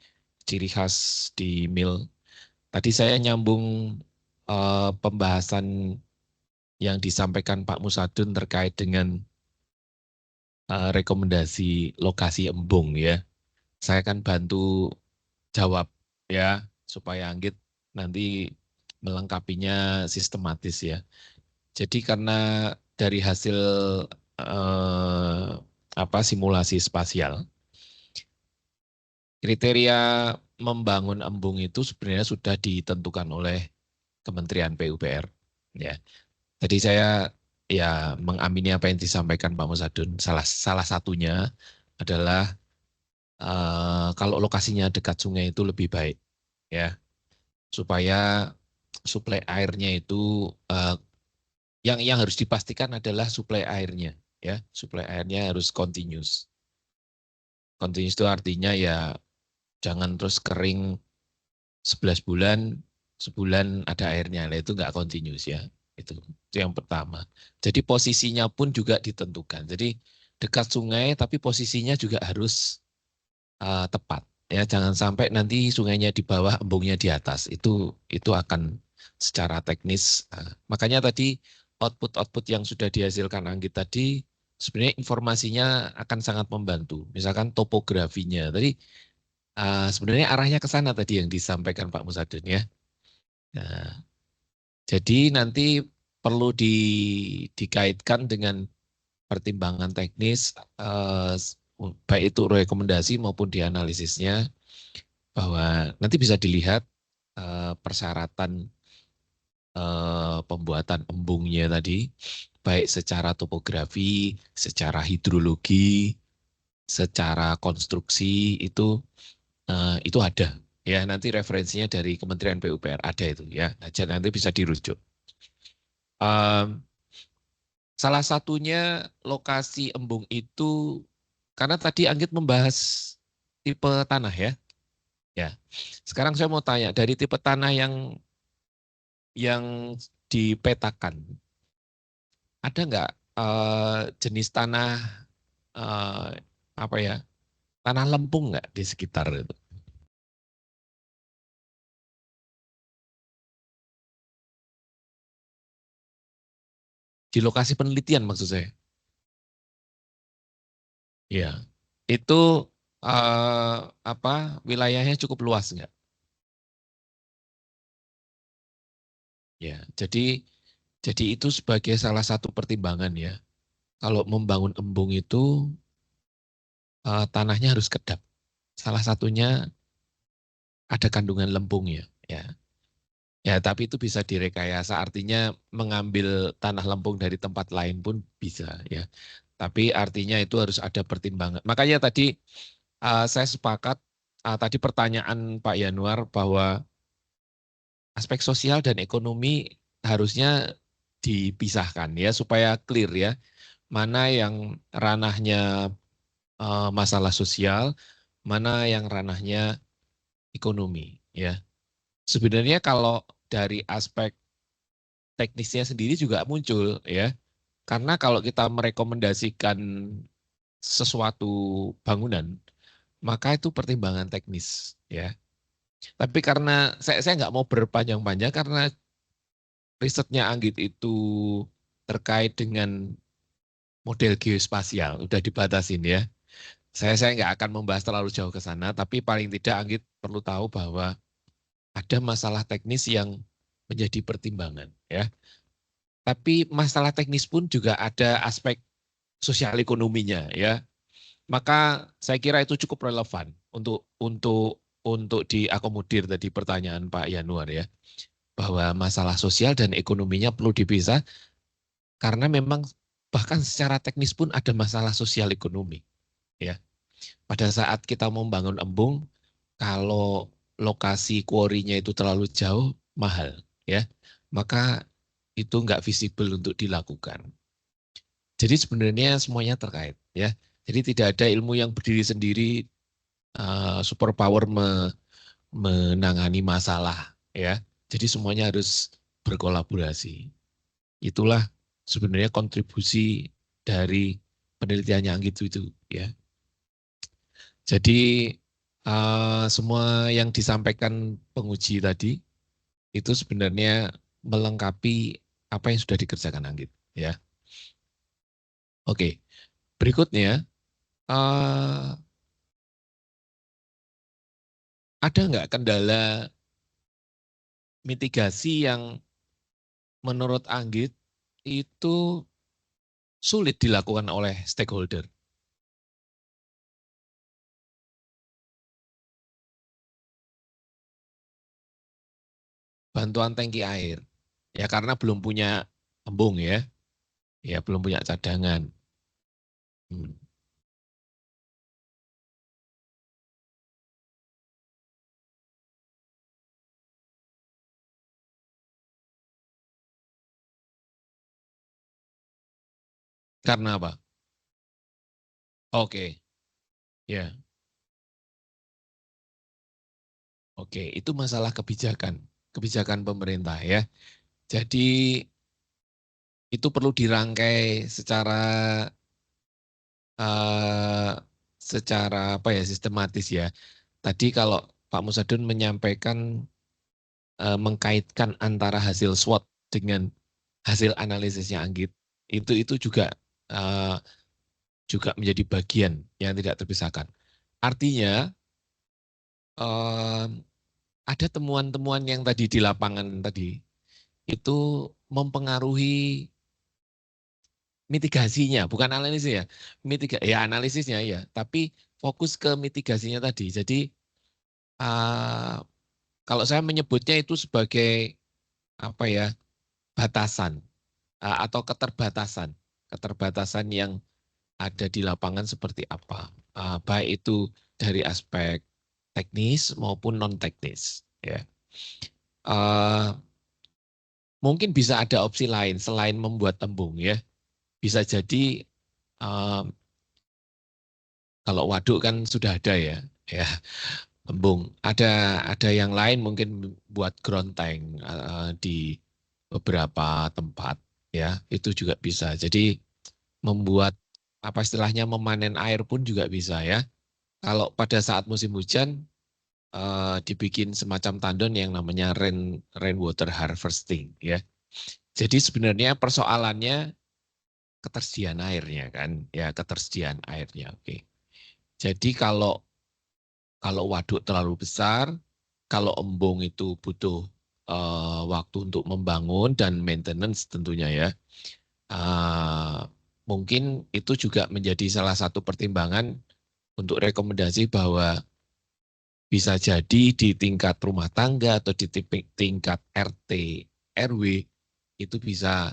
ciri khas di MIL. Tadi saya nyambung pembahasan yang disampaikan Pak Musadun terkait dengan rekomendasi lokasi embung, ya. Saya akan bantu jawab, ya. supaya Anggit nanti melengkapinya sistematis ya. Jadi karena dari hasil simulasi spasial, kriteria membangun embung itu sebenarnya sudah ditentukan oleh Kementerian PUPR. Ya, tadi saya ya mengamini apa yang disampaikan Pak Musadun. Salah satunya adalah kalau lokasinya dekat sungai itu lebih baik, ya, supaya suplai airnya itu yang harus dipastikan adalah suplai airnya, ya, suplai airnya harus continuous. Continuous itu artinya ya jangan terus kering 11 bulan, sebulan ada airnya, nah, itu nggak continuous ya. Itu yang pertama. Jadi posisinya pun juga ditentukan. Jadi dekat sungai tapi posisinya juga harus tepat. Ya, jangan sampai nanti sungainya di bawah, embungnya di atas. Itu akan secara teknis. Makanya tadi output yang sudah dihasilkan Anggit tadi sebenarnya informasinya akan sangat membantu. Misalkan topografinya. Tadi sebenarnya arahnya ke sana tadi yang disampaikan Pak Musadun ya. Nah, jadi nanti perlu dikaitkan dengan pertimbangan teknis, baik itu rekomendasi maupun dianalisisnya, bahwa nanti bisa dilihat persyaratan pembuatan embungnya tadi, baik secara topografi, secara hidrologi, secara konstruksi itu ada. Ya, nanti referensinya dari Kementerian PUPR ada itu ya. Jadi nanti bisa dirujuk. Salah satunya lokasi embung itu karena tadi Anggit membahas tipe tanah ya. Ya. Sekarang saya mau tanya dari tipe tanah yang dipetakan, ada nggak jenis tanah tanah lempung nggak di sekitar itu? Di lokasi penelitian maksud saya. Ya, itu wilayahnya cukup luas nggak? Ya, jadi itu sebagai salah satu pertimbangan ya. Kalau membangun embung itu tanahnya harus kedap. Salah satunya ada kandungan lempung ya. Ya, tapi itu bisa direkayasa. Artinya mengambil tanah lempung dari tempat lain pun bisa ya. Tapi artinya itu harus ada pertimbangan. Makanya tadi saya sepakat tadi pertanyaan Pak Yanuar bahwa aspek sosial dan ekonomi harusnya dipisahkan ya supaya clear ya. Mana yang ranahnya masalah sosial, mana yang ranahnya ekonomi ya. Sebenarnya kalau dari aspek teknisnya sendiri juga muncul ya. Karena kalau kita merekomendasikan sesuatu bangunan, maka itu pertimbangan teknis ya. Tapi karena saya nggak mau berpanjang-panjang karena risetnya Anggit itu terkait dengan model geospasial, udah dibatasin ya. Saya nggak akan membahas terlalu jauh ke sana, tapi paling tidak Anggit perlu tahu bahwa ada masalah teknis yang menjadi pertimbangan ya. Tapi masalah teknis pun juga ada aspek sosial ekonominya ya. Maka saya kira itu cukup relevan untuk diakomodir tadi pertanyaan Pak Yanuar ya. Bahwa masalah sosial dan ekonominya perlu dipisah karena memang bahkan secara teknis pun ada masalah sosial ekonomi ya. Pada saat kita membangun embung, kalau lokasi quarry-nya itu terlalu jauh, mahal ya. Maka itu nggak visible untuk dilakukan. Jadi sebenarnya semuanya terkait ya. Jadi tidak ada ilmu yang berdiri sendiri superpower menangani masalah ya. Jadi semuanya harus berkolaborasi. Itulah sebenarnya kontribusi dari penelitiannya Anggit itu ya. Jadi semua yang disampaikan penguji tadi itu sebenarnya melengkapi apa yang sudah dikerjakan Anggit ya. Oke, berikutnya ada nggak kendala mitigasi yang menurut Anggit itu sulit dilakukan oleh stakeholder. Bantuan tangki air. Ya karena belum punya embung ya. Ya belum punya cadangan. Karena apa? Oke. Ya. Oke, itu masalah kebijakan pemerintah ya. Jadi itu perlu dirangkai secara apa ya, sistematis ya. Tadi kalau Pak Musadun menyampaikan mengkaitkan antara hasil SWOT dengan hasil analisisnya Anggit, itu juga menjadi bagian yang tidak terpisahkan. Artinya ada temuan-temuan yang tadi di lapangan tadi itu mempengaruhi mitigasinya, bukan analisis ya. Analisisnya ya, tapi fokus ke mitigasinya tadi. Jadi kalau saya menyebutnya itu sebagai apa ya, batasan atau keterbatasan yang ada di lapangan seperti apa, baik itu dari aspek teknis maupun non teknis. Ya, mungkin bisa ada opsi lain selain membuat embung ya. Bisa jadi kalau waduk kan sudah ada ya, embung. Ada yang lain mungkin buat ground tank di beberapa tempat ya, itu juga bisa. Jadi membuat apa istilahnya memanen air pun juga bisa ya. Kalau pada saat musim hujan dibikin semacam tandon yang namanya rainwater harvesting ya. Jadi sebenarnya persoalannya ketersediaan airnya kan, ya ketersediaan airnya. Oke. Jadi kalau waduk terlalu besar, kalau embung itu butuh waktu untuk membangun dan maintenance tentunya ya. Mungkin itu juga menjadi salah satu pertimbangan untuk rekomendasi bahwa bisa jadi di tingkat rumah tangga atau di tingkat RT, RW itu bisa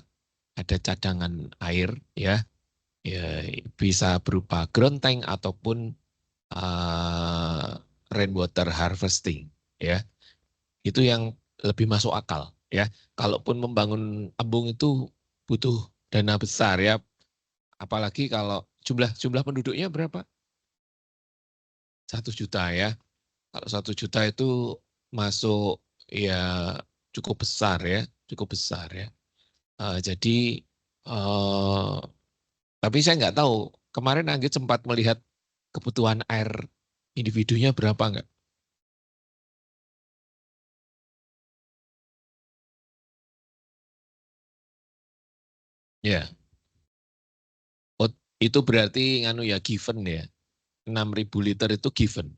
ada cadangan air ya, bisa berupa ground tank ataupun rainwater harvesting ya. Itu yang lebih masuk akal ya. Kalaupun membangun embung itu butuh dana besar ya. Apalagi kalau jumlah penduduknya berapa? 1 juta ya. Kalau 1 juta itu masuk ya cukup besar ya, jadi tapi saya nggak tahu kemarin Anggit sempat melihat kebutuhan air individunya berapa enggak? Ya. Oh, itu berarti nganu ya given ya. 6.000 liter itu given.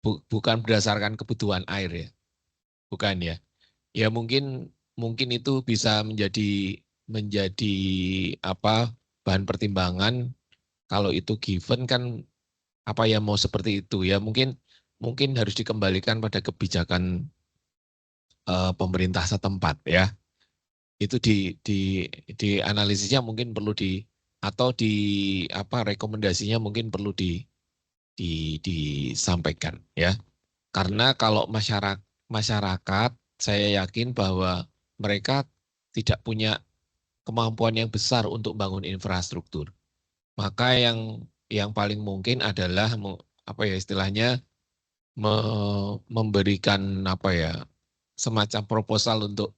Bukan berdasarkan kebutuhan air ya. Bukan ya. Ya mungkin itu bisa menjadi apa bahan pertimbangan kalau itu given kan apa ya mau seperti itu ya mungkin harus dikembalikan pada kebijakan pemerintah setempat ya. Itu di analisisnya mungkin perlu atau apa rekomendasinya mungkin perlu disampaikan ya. Karena kalau masyarakat saya yakin bahwa mereka tidak punya kemampuan yang besar untuk bangun infrastruktur. Maka yang paling mungkin adalah apa ya istilahnya memberikan apa ya semacam proposal untuk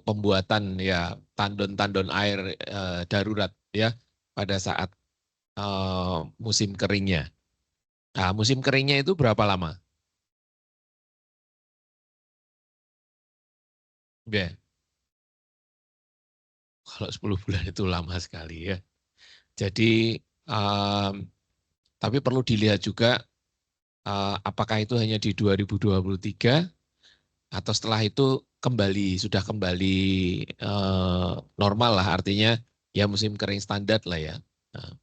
pembuatan ya tandon-tandon air darurat ya pada saat musim keringnya. Nah, musim keringnya itu berapa lama? Ya, kalau 10 bulan itu lama sekali ya. Jadi tapi perlu dilihat juga apakah itu hanya di 2023 atau setelah itu sudah kembali normal lah, artinya ya musim kering standar lah ya. Nah.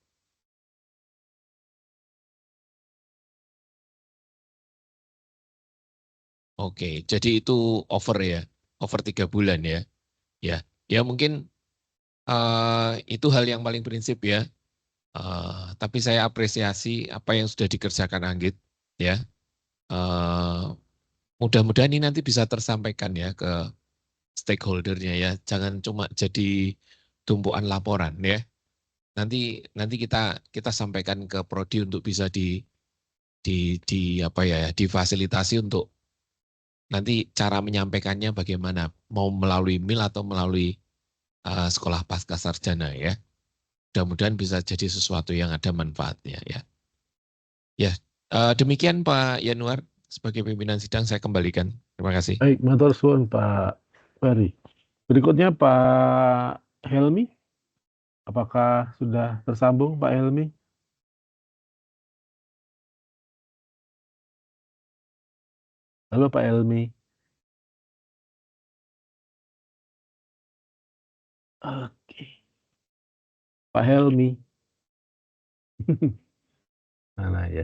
Oke, jadi itu over 3 bulan ya. Ya mungkin itu hal yang paling prinsip ya. Tapi saya apresiasi apa yang sudah dikerjakan Anggit ya. Mudah-mudahan ini nanti bisa tersampaikan ya ke stakeholdernya ya. Jangan cuma jadi tumpuan laporan ya. Nanti kita sampaikan ke Prodi untuk bisa difasilitasi untuk nanti cara menyampaikannya bagaimana, mau melalui MIL atau melalui sekolah pasca sarjana ya. Mudah-mudahan bisa jadi sesuatu yang ada manfaatnya ya. Ya, demikian Pak Yanuar, sebagai pimpinan sidang saya kembalikan. Terima kasih. Baik, matur suwun Pak Ferry. Berikutnya Pak Helmi. Apakah sudah tersambung Pak Helmi? Halo Pak Helmi. Oke. Pak Helmi. Mana ya?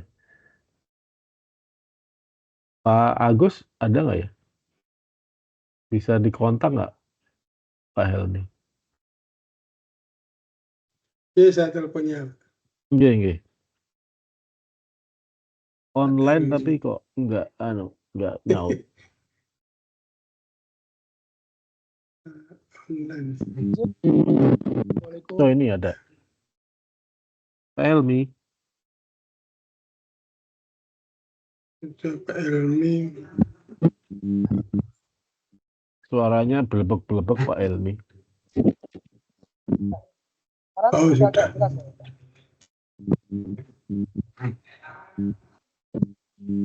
Pak Agus ada nggak ya? Bisa dikontak nggak Pak Helmi? Iya, saya teleponnya. Nggih. Online tapi kok nggak nyaut. Oh, ini ada. Pak Helmi. Pak Helmi. Suaranya belebek-belebek Pak Helmi. Oh, sudah.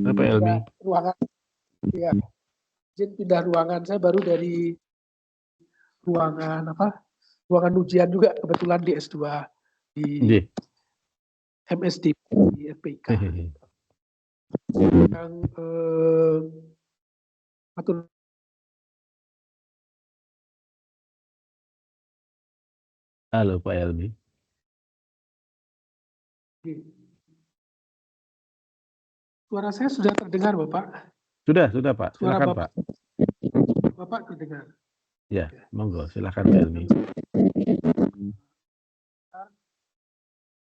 Pak Helmi. Ruangan, ya. Izin pindah ruangan. Saya baru dari ruangan ruangan ujian juga kebetulan di S2 di MSD di FPK. Yang Halo Pak Helmi. Suara saya sudah terdengar Bapak? Sudah Pak. Silakan Pak. Bapak terdengar. Ya, monggo silakan Pak Helmi.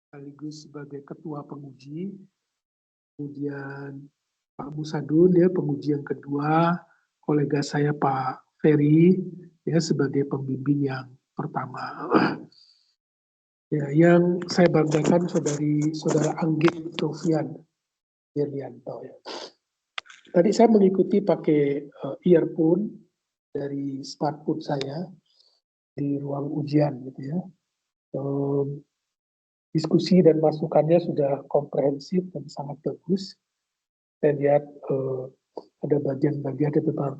Sekaligus sebagai ketua penguji, kemudian Pak Musadun ya penguji yang kedua, kolega saya Pak Ferry ya sebagai pembimbing yang pertama. Ya, yang saya banggakan saudara Anggit Sofian Wiryanto ya. Tadi saya mengikuti pakai earphone dari smartphone saya di ruang ujian gitu ya. Diskusi dan masukannya sudah komprehensif dan sangat bagus. Saya lihat ada bagian-bagian yang tetap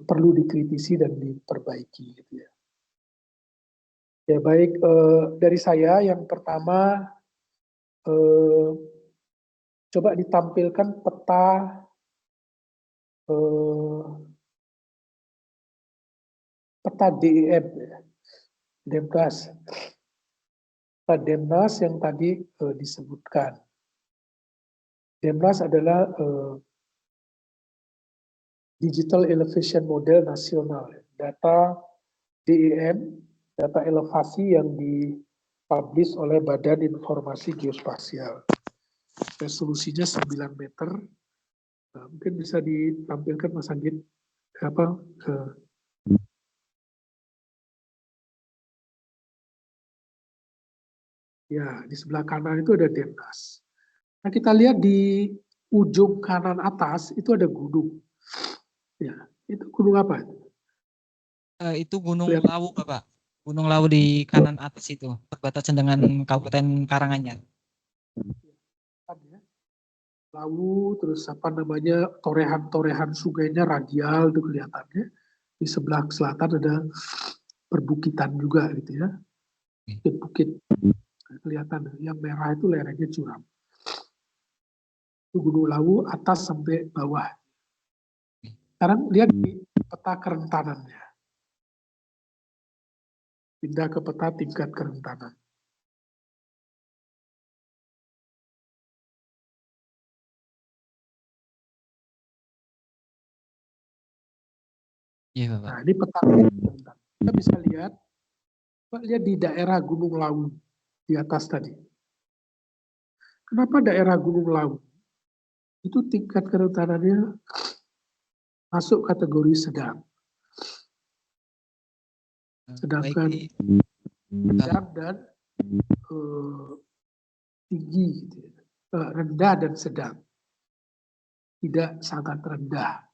perlu dikritisi dan diperbaiki gitu ya. Ya baik, dari saya yang pertama coba ditampilkan peta DEM ya. Demnas. Peta Demnas yang tadi disebutkan. Demnas adalah Digital Elevation Model Nasional, data DEM, data elevasi yang dipublish oleh Badan Informasi Geospasial. Resolusinya 9 meter. Nah, mungkin bisa ditampilkan Mas Anggit ya, di sebelah kanan itu ada Demnas. Nah, kita lihat di ujung kanan atas itu ada gunung. Ya, itu gunung apa? Itu Gunung Lawu, Bapak. Gunung Lawu di kanan atas itu, perbatasan dengan Kabupaten Karanganyar. Lawu, terus torehan-torehan sungainya radial itu kelihatannya. Di sebelah selatan ada perbukitan juga gitu ya. Bukit-bukit kelihatan. Yang merah itu lerengnya curam. Itu Gunung Lawu atas sampai bawah. Sekarang lihat di peta kerentanannya. Pindah ke peta tingkat kerentanan. Iya, Bapak. Nah, ini peta kerentanan. Kita bisa lihat di daerah Gunung Lawu di atas tadi. Kenapa daerah Gunung Lawu? Itu tingkat kerentanannya masuk kategori sedang. Sedangkan Baik, sedang dan tinggi, gitu ya. Rendah dan sedang. Tidak sangat rendah.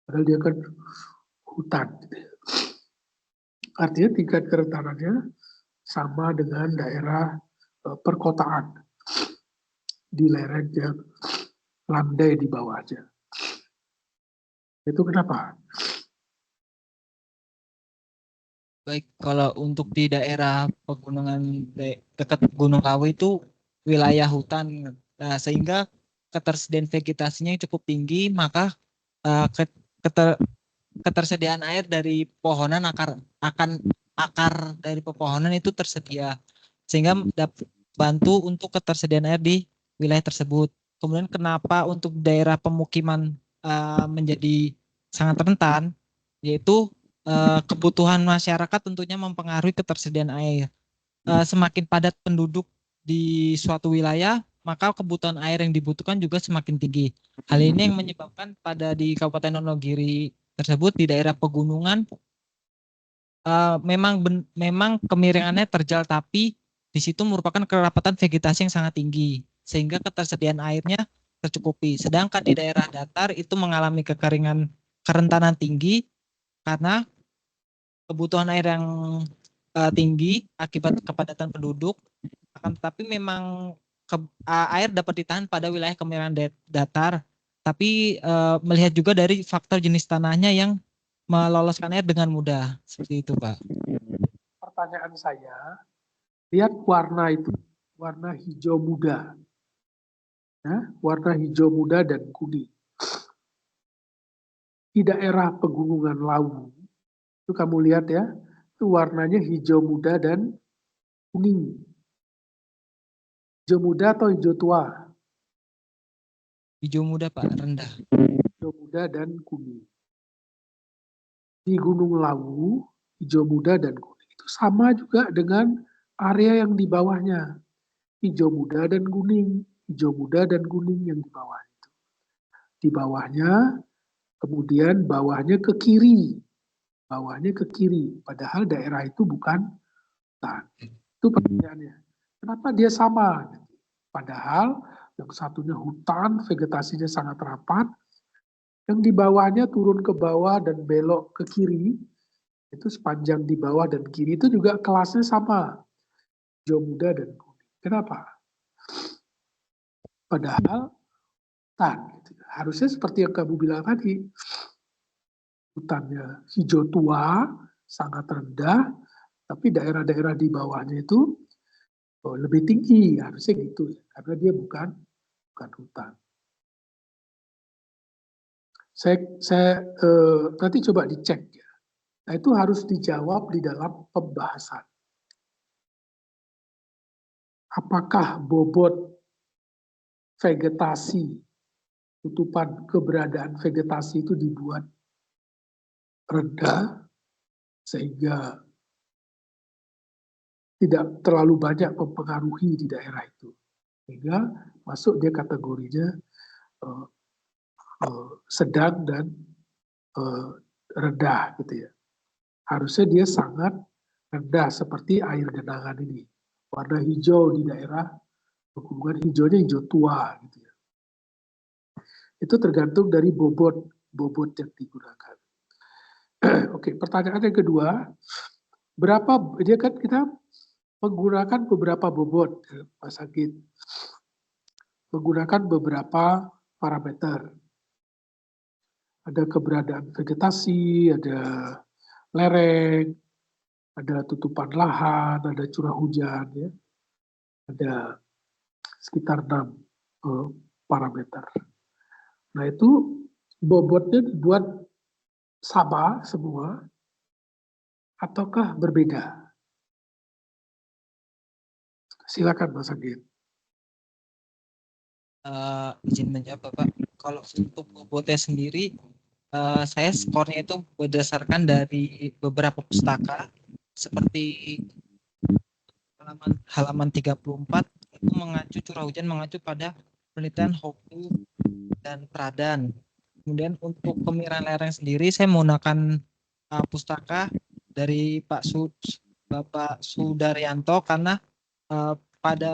Padahal dia kan hutan. Gitu ya. Artinya tingkat kerentanannya sama dengan daerah perkotaan di lereng yang landai di bawahnya. Itu kenapa? baik, kalau untuk di daerah pegunungan dekat Gunung Lawu itu wilayah hutan, nah, sehingga ketersediaan vegetasinya yang cukup tinggi, maka ketersediaan air dari pohonan akar dari pepohonan itu tersedia, sehingga dapat bantu untuk ketersediaan air di wilayah tersebut. Kemudian kenapa untuk daerah pemukiman menjadi sangat rentan, yaitu kebutuhan masyarakat tentunya mempengaruhi ketersediaan air. Semakin padat penduduk di suatu wilayah, maka kebutuhan air yang dibutuhkan juga semakin tinggi. Hal ini yang menyebabkan pada di Kabupaten Wonogiri tersebut di daerah pegunungan memang kemiringannya terjal, tapi di situ merupakan kerapatan vegetasi yang sangat tinggi sehingga ketersediaan airnya tercukupi. Sedangkan di daerah datar itu mengalami kerentanan tinggi karena kebutuhan air yang tinggi akibat kepadatan penduduk. Akan tetapi memang air dapat ditahan pada wilayah kemiringan datar, tapi melihat juga dari faktor jenis tanahnya yang meloloskan air dengan mudah. Seperti itu, Pak. Pertanyaan saya, lihat warna itu, warna hijau muda. Ya, warna hijau muda dan kuning. Di daerah pegunungan Lawu, itu kamu lihat ya, itu warnanya hijau muda dan kuning. Hijau muda atau hijau tua? Hijau muda, Pak, rendah. Hijau muda dan kuning. Di Gunung Lawu, hijau muda dan kuning itu sama juga dengan area yang di bawahnya. Hijau muda dan kuning, hijau muda dan kuning yang di bawah itu. Di bawahnya, kemudian bawahnya ke kiri. Bawahnya ke kiri, padahal daerah itu bukan hutan. Itu pertanyaannya. Kenapa dia sama? Padahal yang satunya hutan, vegetasinya sangat rapat, yang di bawahnya turun ke bawah dan belok ke kiri, itu sepanjang di bawah dan kiri itu juga kelasnya sama, hijau muda dan kuning. Kenapa? Padahal hutan. Harusnya seperti yang kamu bilang tadi, hutannya hijau tua, sangat rendah, tapi daerah-daerah di bawahnya itu lebih tinggi, harusnya gitu, karena dia bukan hutan. Saya nanti coba dicek ya. Nah, itu harus dijawab di dalam pembahasan. Apakah bobot vegetasi, tutupan keberadaan vegetasi itu dibuat rendah sehingga tidak terlalu banyak mempengaruhi di daerah itu, sehingga masuk dia kategorinya sedang dan rendah gitu ya. Harusnya dia sangat rendah seperti air genangan ini. Warna hijau di daerah pegunungan, hijaunya hijau tua gitu ya. Itu tergantung dari bobot yang digunakan. Oke, pertanyaan yang kedua, berapa dia kan kita menggunakan beberapa bobot, Pak Sagit. Menggunakan beberapa parameter. Ada keberadaan vegetasi, ada lereng, ada tutupan lahan, ada curah hujan, ya. Ada sekitar 6 parameter. Nah itu bobotnya dibuat sama semua ataukah berbeda? Silakan Mas Anggit. Izin menjawab Bapak. Kalau untuk bobotnya sendiri, saya skornya itu berdasarkan dari beberapa pustaka seperti halaman 34 itu mengacu curah hujan mengacu pada penelitian Hopu dan Pradan. Kemudian untuk kemiran lereng sendiri saya menggunakan pustaka dari Bapak Sudaryanto karena pada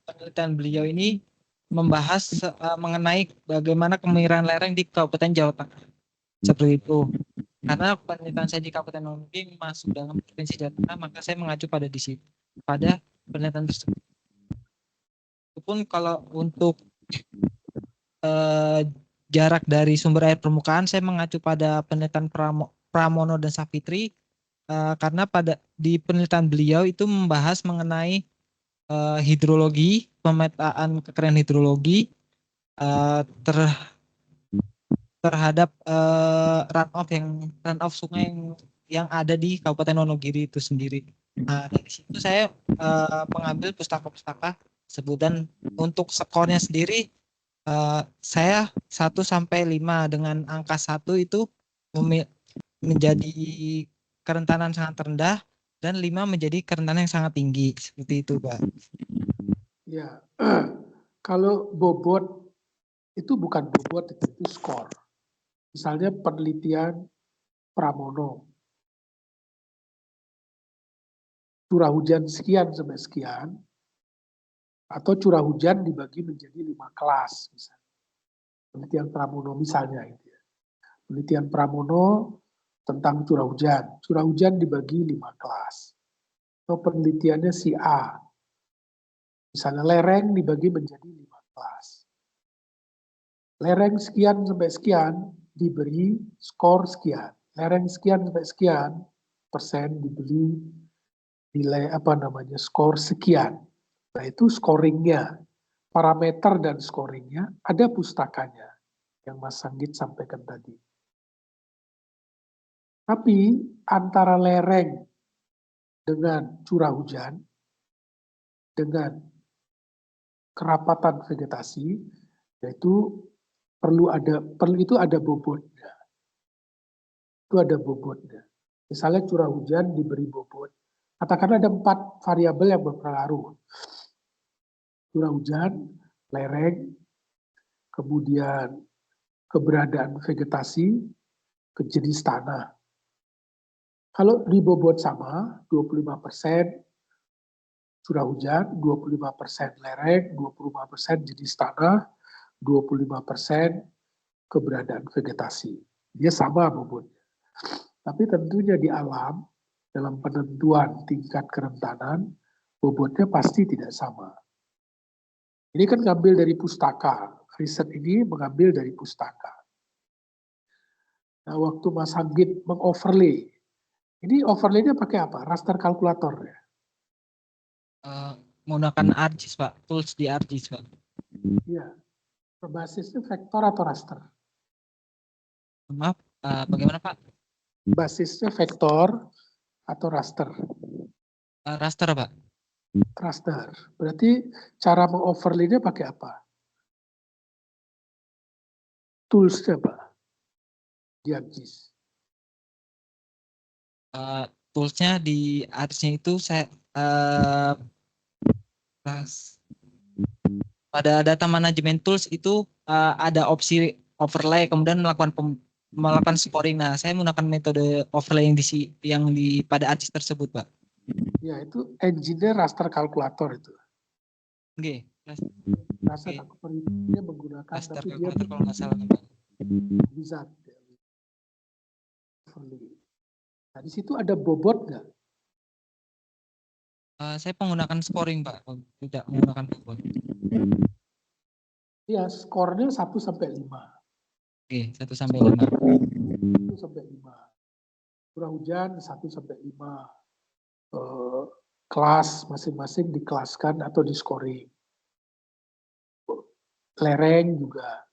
penelitian beliau ini membahas mengenai bagaimana kemiran lereng di Kabupaten Jawa Tengah. Seperti itu. Karena penelitian saya di Kabupaten Nongging masuk dalam provinsi Jawa Tengah, maka saya mengacu pada di situ, pada penelitian tersebut. Walaupun kalau untuk jarak dari sumber air permukaan, saya mengacu pada penelitian Pramono dan Safitri, karena di penelitian beliau itu membahas mengenai hidrologi, pemetaan kekeringan hidrologi terhadap runoff sungai yang ada di Kabupaten Wonogiri itu sendiri. Dari situ saya mengambil pustaka-pustaka tersebut, dan untuk skornya sendiri saya 1 sampai 5 dengan angka 1 itu menjadi kerentanan sangat rendah dan 5 menjadi kerentanan yang sangat tinggi. Seperti itu, Pak. Ya, kalau bobot itu bukan bobot, itu skor. Misalnya penelitian Pramono, curah hujan sekian sampai sekian, atau curah hujan dibagi menjadi 5 kelas, misalnya. Penelitian Pramono misalnya. Penelitian Pramono tentang curah hujan dibagi 5 kelas. Atau penelitiannya si A, misalnya lereng dibagi menjadi 5 kelas. Lereng sekian sampai sekian diberi skor sekian. Lereng sekian sampai sekian persen diberi nilai skor sekian. Nah itu scoringnya, parameter dan scoringnya ada pustakanya yang Mas Sanggit sampaikan tadi. Tapi antara lereng dengan curah hujan, dengan kerapatan vegetasi, yaitu itu ada bobotnya. Itu ada bobotnya. Misalnya curah hujan diberi bobot. Katakan ada 4 variabel yang berpengaruh. Curah hujan, lereng, kemudian keberadaan vegetasi, jenis tanah. Kalau dibobot sama, 25% curah hujan, 25% lereng, 25% jenis tanah, 25% keberadaan vegetasi. Dia sama bobotnya. Tapi tentunya di alam, dalam penentuan tingkat kerentanan, bobotnya pasti tidak sama. Ini kan ngambil dari pustaka. Riset ini mengambil dari pustaka. Nah, waktu Mas Hanggit mengoverlay, ini overlay-nya pakai apa? Raster kalkulator ya? Menggunakan ArcGIS, Pak. Tools di ArcGIS, Pak. Iya. Berbasisnya vektor atau raster? Maaf, bagaimana Pak? Basisnya vektor atau raster? Raster, Pak. Raster. Berarti cara mengoverlay-nya pakai apa? Tools-nya Pak? Di ArcGIS. Tools-nya di ArcGIS itu saya pada data management tools itu ada opsi overlay, kemudian melakukan scoring. Nah, saya menggunakan metode overlay yang di pada ArcGIS tersebut, Pak. Ya, itu engine raster kalkulator itu. Oke. Raster kalkulatornya menggunakan, raster tapi dia kalau nggak salah, Pak. Bisa. Nah, di situ ada bobot nggak? Saya menggunakan scoring, Pak. Tidak menggunakan bobot. Iya, skornya 1 sampai 5. Oke, 1 sampai 5. 1 sampai 5. Curah hujan 1 sampai 5. Kelas masing-masing dikelaskan atau di scoring. Lereng juga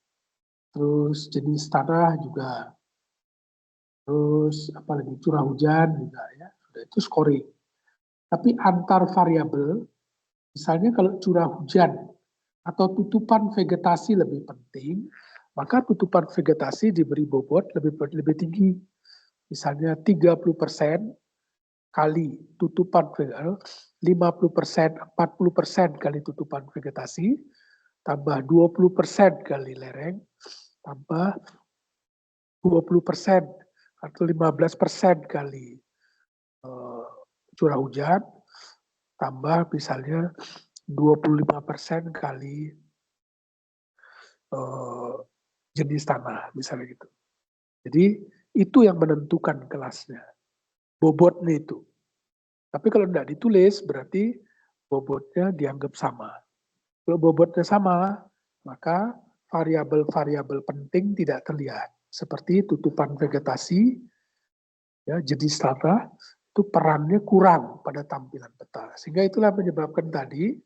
terus jenis tanah juga, terus apalagi curah hujan juga ya, itu scoring. Tapi antar variabel, misalnya kalau curah hujan atau tutupan vegetasi lebih penting, maka tutupan vegetasi diberi bobot lebih tinggi. Misalnya 30% kali tutupan 50%, 40% kali tutupan vegetasi, tambah 20% kali lereng, tambah 20% atau 15% kali curah hujan, tambah misalnya 25% kali jenis tanah, misalnya gitu. Jadi itu yang menentukan kelasnya, bobotnya itu. Tapi kalau tidak ditulis, berarti bobotnya dianggap sama. Kalau bobotnya sama, maka variabel-variabel penting tidak terlihat. Seperti tutupan vegetasi, ya, jenis tanah, itu perannya kurang pada tampilan peta. Sehingga itulah menyebabkan tadi,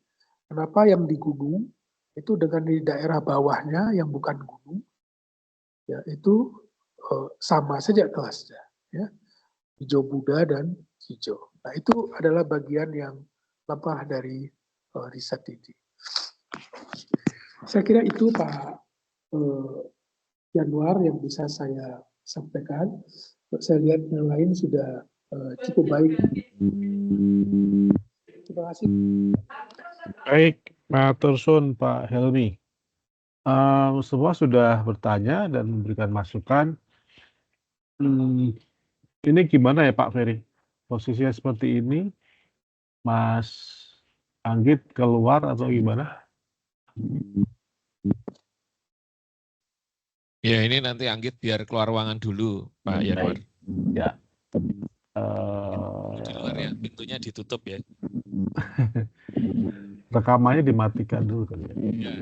kenapa yang di gunung, itu dengan di daerah bawahnya yang bukan gunung, ya itu sama saja kelasnya. Ya. Hijau muda dan hijau. Nah itu adalah bagian yang lemah dari riset ini. Saya kira itu Pak Januar yang bisa saya sampaikan. Saya lihat yang lain sudah cukup baik. Terima kasih. Baik, matur suwun Pak Helmi. Semua sudah bertanya dan memberikan masukan. Ini gimana ya Pak Ferry? Posisinya seperti ini, Mas Anggit keluar atau gimana? Ya ini nanti Anggit biar keluar ruangan dulu, Pak Yanuar. Ya. Di luar ya, pintunya ditutup ya. Rekamannya dimatikan dulu kan ya. Ya.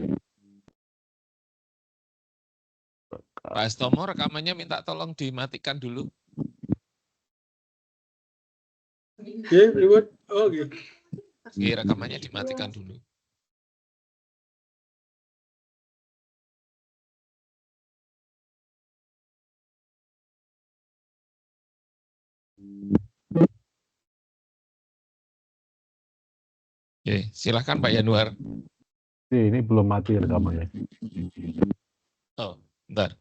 Pak Estomo rekamannya minta tolong dimatikan dulu. Ya, ribut. Oh, gitu. Oke, rekamannya dimatikan dulu. Oke, silahkan Pak Yanuar. Ini belum mati rekamannya. Oh, bentar.